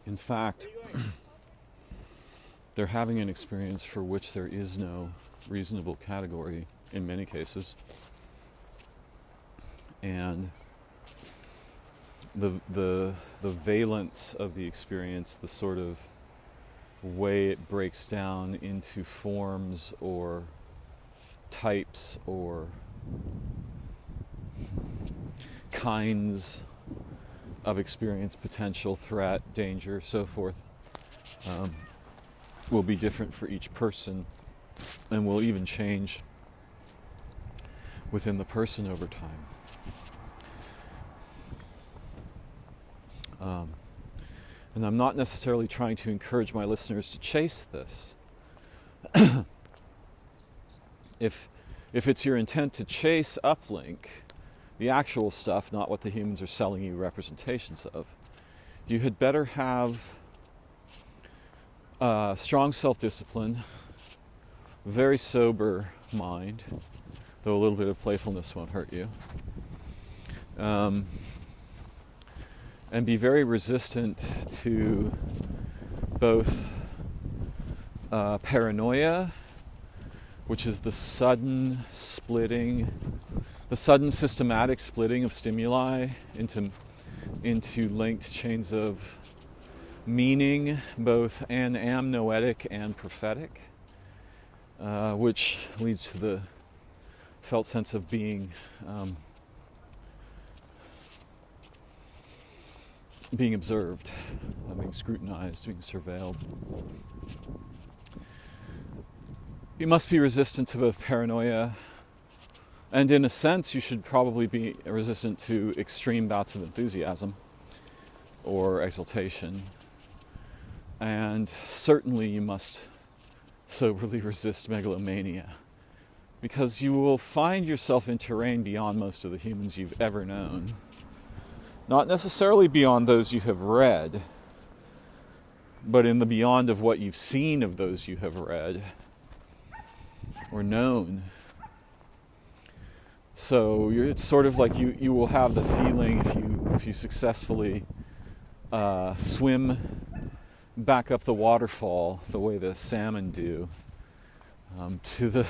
In fact, they're having an experience for which there is no reasonable category in many cases. And the valence of the experience, the sort of way it breaks down into forms or types or kinds of experience, potential, threat, danger, so forth, will be different for each person and will even change within the person over time. And I'm not necessarily trying to encourage my listeners to chase this. If it's your intent to chase Uplink, the actual stuff, not what the humans are selling you representations of, you had better have strong self-discipline, very sober mind, though a little bit of playfulness won't hurt you, and be very resistant to both paranoia, which is the sudden systematic splitting of stimuli into linked chains of meaning, both amnoetic and prophetic, which leads to the felt sense of being observed, being scrutinized, being surveilled. You must be resistant to both paranoia, and in a sense you should probably be resistant to extreme bouts of enthusiasm or exaltation. And certainly you must soberly resist megalomania, because you will find yourself in terrain beyond most of the humans you've ever known. Not necessarily beyond those you have read, but in the beyond of what you've seen of those you have read or known. So it's sort of like you will have the feeling, if you successfully swim back up the waterfall the way the salmon do, to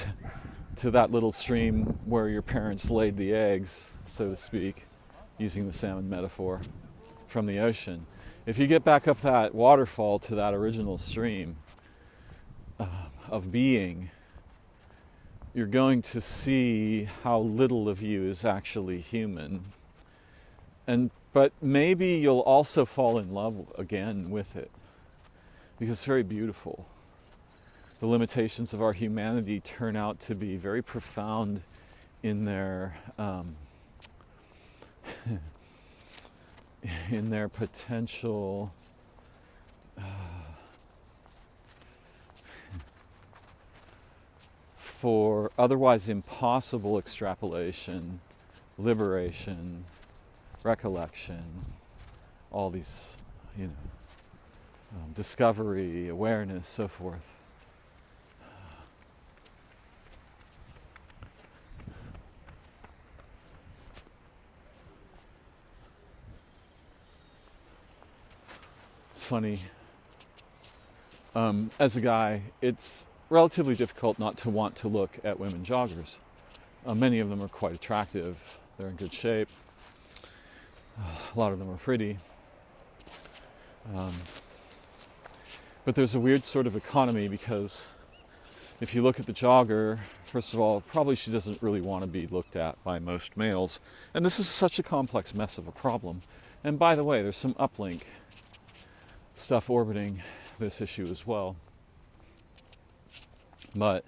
that little stream where your parents laid the eggs, so to speak, using the salmon metaphor, from the ocean. If you get back up that waterfall to that original stream of being, you're going to see how little of you is actually human. But maybe you'll also fall in love again with it, because it's very beautiful. The limitations of our humanity turn out to be very profound in their in their potential for otherwise impossible extrapolation, liberation, recollection, all these, discovery, awareness, so forth. It's funny. As a guy, it's relatively difficult not to want to look at women joggers. Many of them are quite attractive. They're in good shape. A lot of them are pretty. But there's a weird sort of economy, because if you look at the jogger, first of all, probably she doesn't really want to be looked at by most males. And this is such a complex mess of a problem. And by the way, there's some uplink stuff orbiting this issue as well. But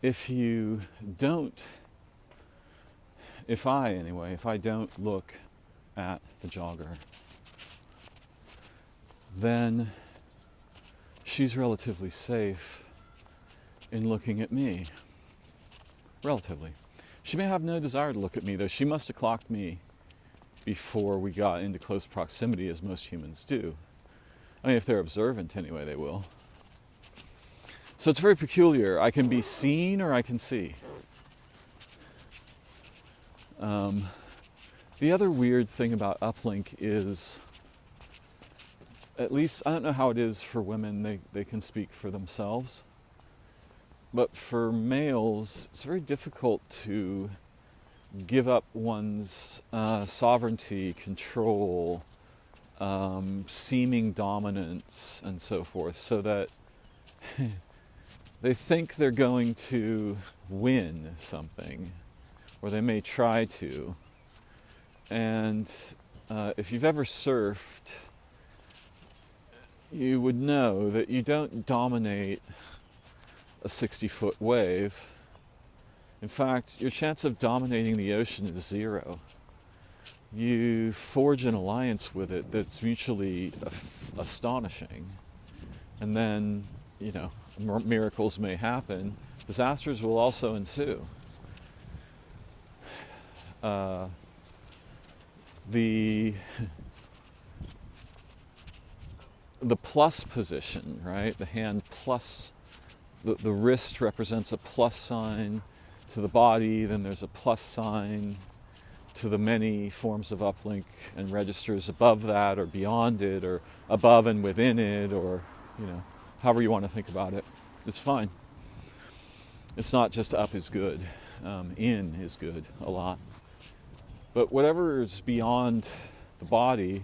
if I don't look at the jogger, then she's relatively safe in looking at me. Relatively. She may have no desire to look at me, though. She must have clocked me before we got into close proximity, as most humans do. I mean, if they're observant anyway, they will. So it's very peculiar. I can be seen or I can see. The other weird thing about uplink is, at least, I don't know how it is for women, they can speak for themselves. But for males, it's very difficult to give up one's sovereignty, control, seeming dominance, and so forth, so that they think they're going to win something, or they may try to. And if you've ever surfed, you would know that you don't dominate a 60-foot wave. In fact, your chance of dominating the ocean is zero. You forge an alliance with it that's mutually astonishing. And then, miracles may happen. Disasters will also ensue. The plus position, right? The hand plus, the wrist represents a plus sign. to the body, then there's a plus sign to the many forms of uplink and registers above that or beyond it or above and within it, or however you want to think about it. It's fine. It's not just up is good. In is good a lot. But whatever is beyond the body,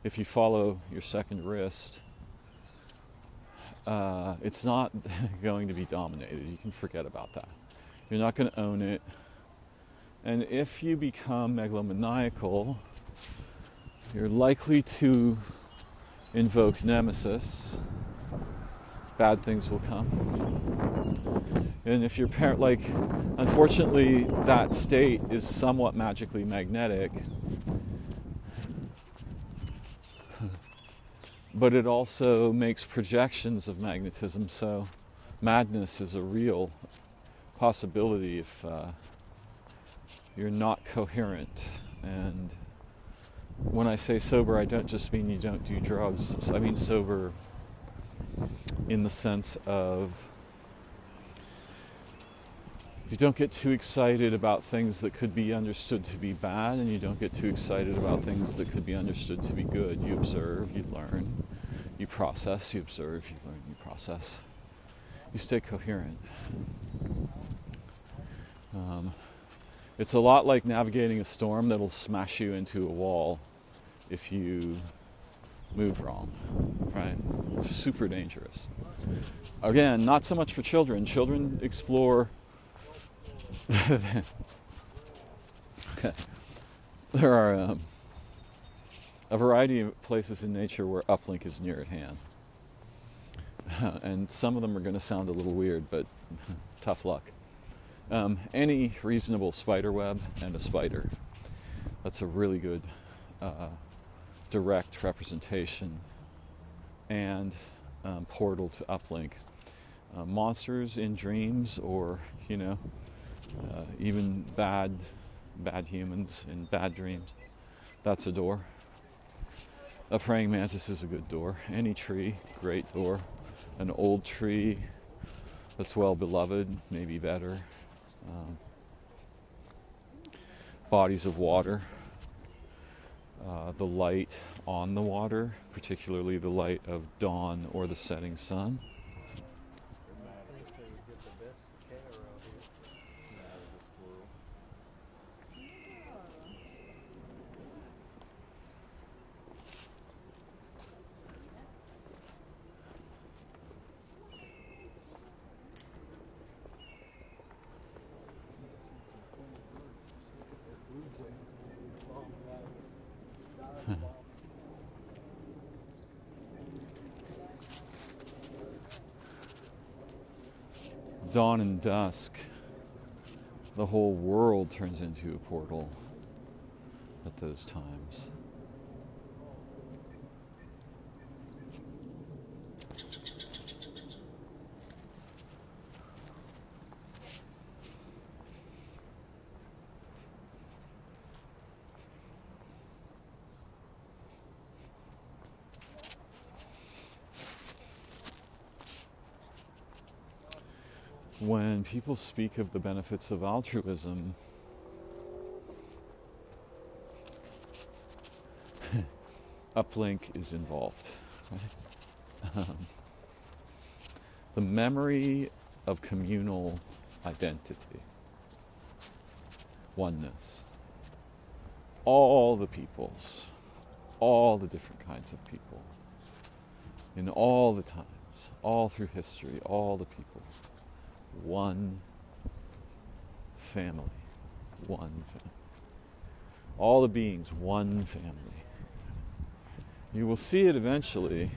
if you follow your second wrist, it's not going to be dominated. You can forget about that. You're not going to own it. And if you become megalomaniacal, you're likely to invoke nemesis. Bad things will come. And if your parent, unfortunately, that state is somewhat magically magnetic, but it also makes projections of magnetism, so madness is a real possibility if you're not coherent. And when I say sober, I don't just mean you don't do drugs. I mean sober in the sense of you don't get too excited about things that could be understood to be bad, and you don't get too excited about things that could be understood to be good. You observe, you learn, you process, you observe, you learn, you process. You stay coherent. It's a lot like navigating a storm that'll smash you into a wall if you move wrong, right? It's super dangerous. Again, not so much for children. Children explore. There are a variety of places in nature where uplink is near at hand. And some of them are going to sound a little weird, but tough luck. Any reasonable spider web and a spider. That's a really good direct representation and portal to uplink. Monsters in dreams, or even bad humans in bad dreams. That's a door. A praying mantis is a good door. Any tree, great door. An old tree that's well beloved, maybe better. Bodies of water. The light on the water, particularly the light of dawn or the setting sun. Dawn and dusk, the whole world turns into a portal at those times. When people speak of the benefits of altruism, uplink is involved. The memory of communal identity, oneness, all the peoples, all the different kinds of people, in all the times, all through history, all the people. One family. All the beings, one family. You will see it eventually.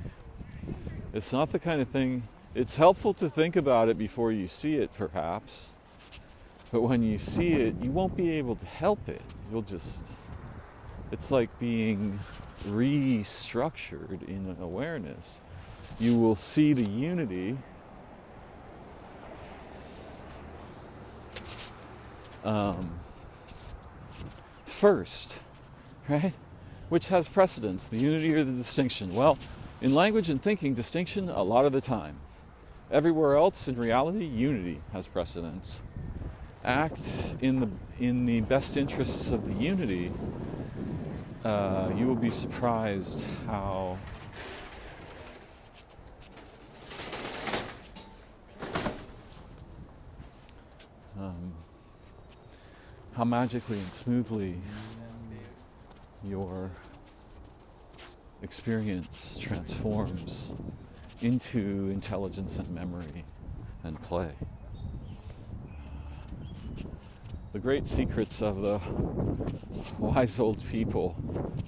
It's not the kind of thing, it's helpful to think about it before you see it, perhaps. But when you see it, you won't be able to help it. It's like being restructured in awareness. You will see the unity first, right? Which has precedence, the unity or the distinction? Well, in language and thinking, distinction a lot of the time. Everywhere else in reality, unity has precedence. Act in the best interests of the unity. You will be surprised how magically and smoothly your experience transforms into intelligence and memory and play. The great secrets of the wise old people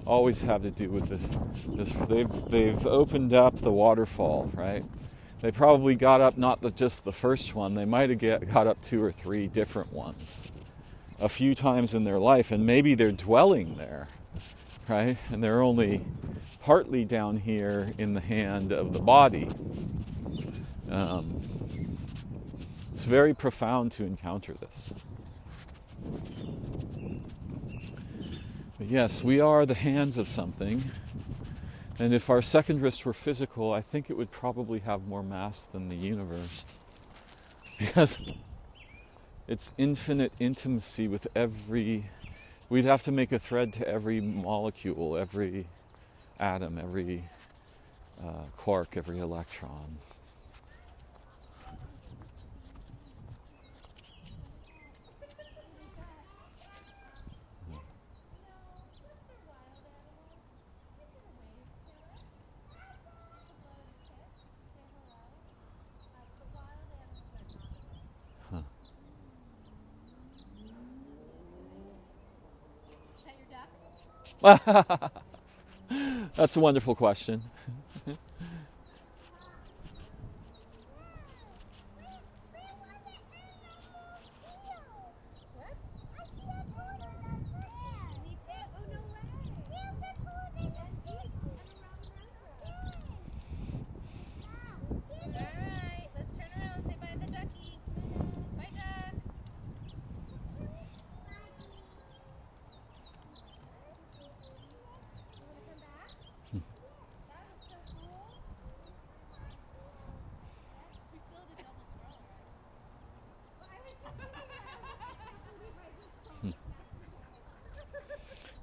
always have to do with this. They've opened up the waterfall, right? They probably got up not just the first one, they might have got up 2 or 3 different ones a few times in their life, and maybe they're dwelling there, right? And they're only partly down here in the hand of the body. It's very profound to encounter this. But yes, we are the hands of something, and if our second wrist were physical, I think it would probably have more mass than the universe. Because it's infinite intimacy with we'd have to make a thread to every molecule, every atom, every quark, every electron. That's a wonderful question.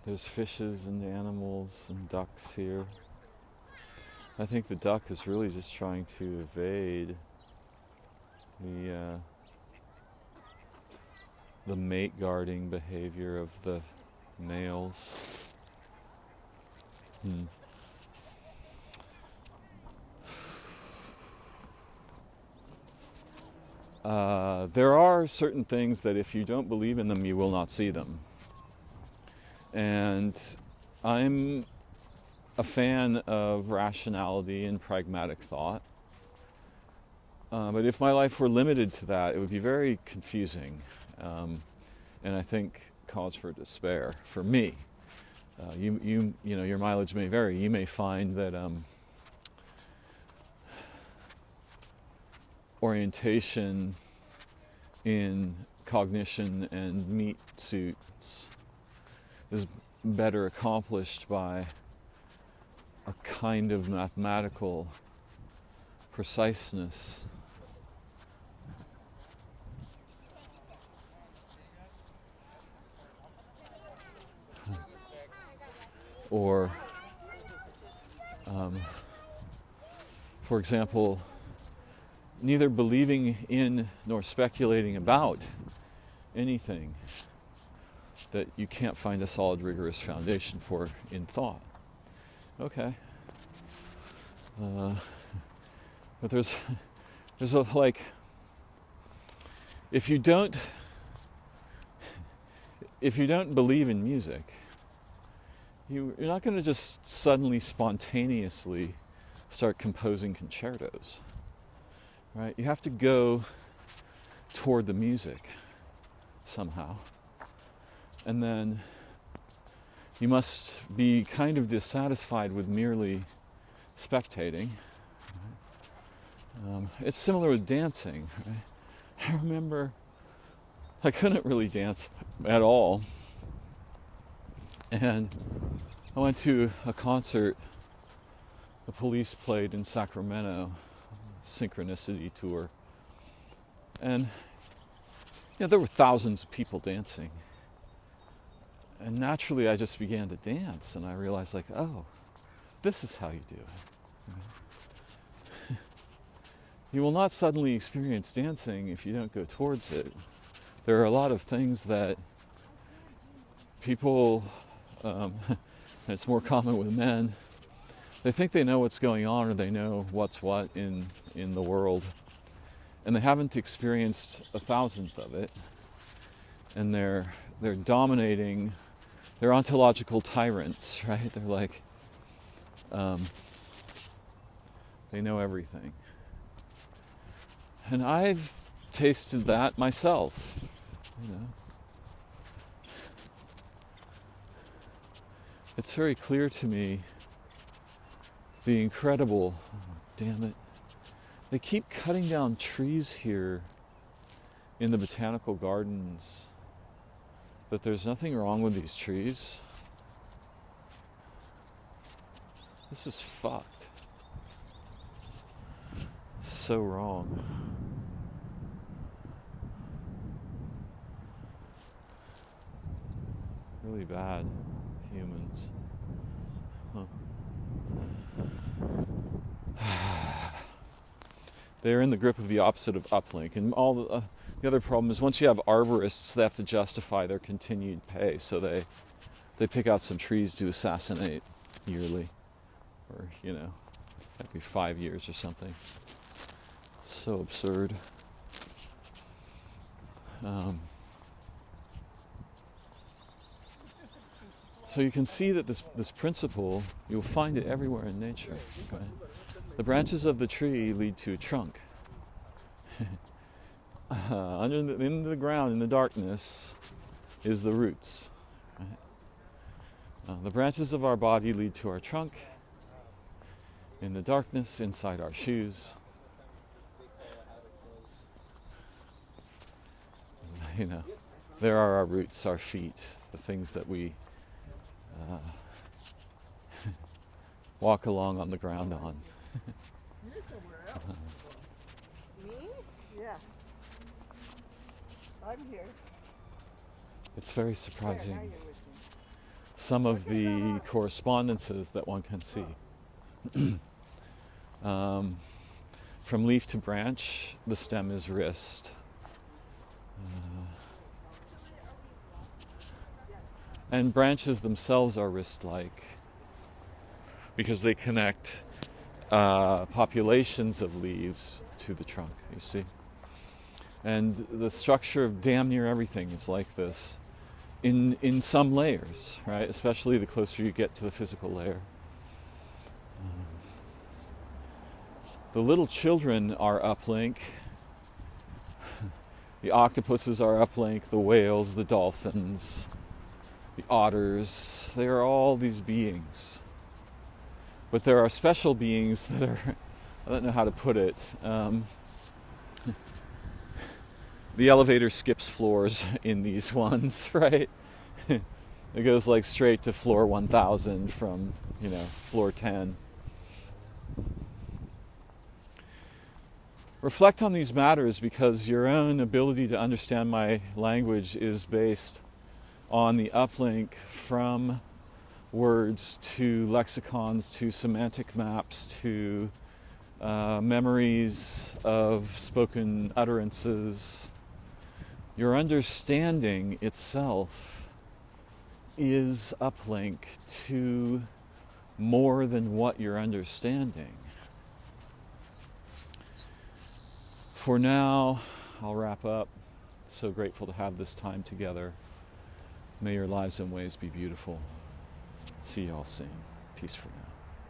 There's fishes and animals and ducks here. I think the duck is really just trying to evade the mate guarding behavior of the males. There are certain things that if you don't believe in them, you will not see them. And I'm a fan of rationality and pragmatic thought. But if my life were limited to that, it would be very confusing. And I think cause for despair for me. You know, your mileage may vary. You may find that orientation in cognition and meat suits is better accomplished by a kind of mathematical preciseness. Or, for example, neither believing in nor speculating about anything that you can't find a solid, rigorous foundation for in thought. Okay. But there's a, like, if you don't believe in music, you're not going to just suddenly spontaneously start composing concertos, right? You have to go toward the music somehow. And then you must be kind of dissatisfied with merely spectating. Right? It's similar with dancing. Right? I remember I couldn't really dance at all. And I went to a concert the Police played in Sacramento synchronicity tour. And there were thousands of people dancing. And naturally I just began to dance, and I realized, like, oh, this is how you do it. You will not suddenly experience dancing if you don't go towards it. There are a lot of things that people, it's more common with men, they think they know what's going on, or they know what's what in the world, and they haven't experienced a thousandth of it, and they're dominating. They're ontological tyrants, right? They're like, they know everything. And I've tasted that myself, It's very clear to me the incredible, oh, damn it, they keep cutting down trees here in the botanical gardens, but there's nothing wrong with these trees. This is fucked. So wrong. Really bad humans. They're in the grip of the opposite of Uplink, and all the other problem is, once you have arborists, they have to justify their continued pay, so they pick out some trees to assassinate yearly, or every 5 years or something. So absurd. So you can see that this principle, you'll find it everywhere in nature. Okay? The branches of the tree lead to a trunk. In the ground, in the darkness, is the roots. Right? The branches of our body lead to our trunk. In the darkness, inside our shoes. There are our roots, our feet, the things that we walk along on the ground on. Me? Yeah. I'm here. It's very surprising. There, now you're with me. Some of the correspondences that one can see. From leaf to branch, the stem is wrist. And branches themselves are wrist-like because they connect populations of leaves to the trunk, you see. And the structure of damn near everything is like this in some layers, right? Especially the closer you get to the physical layer. The little children are uplink. The octopuses are uplink, the whales, the dolphins, the otters. They are all these beings. But there are special beings that are, I don't know how to put it. The elevator skips floors in these ones, right? It goes like straight to floor 1000 from, floor 10. Reflect on these matters, because your own ability to understand my language is based on the uplink from words to lexicons to semantic maps to memories of spoken utterances. Your understanding itself is uplink to more than what you're understanding. For now, I'll wrap up. So grateful to have this time together. May your lives and ways be beautiful. See you all soon. Peace for now.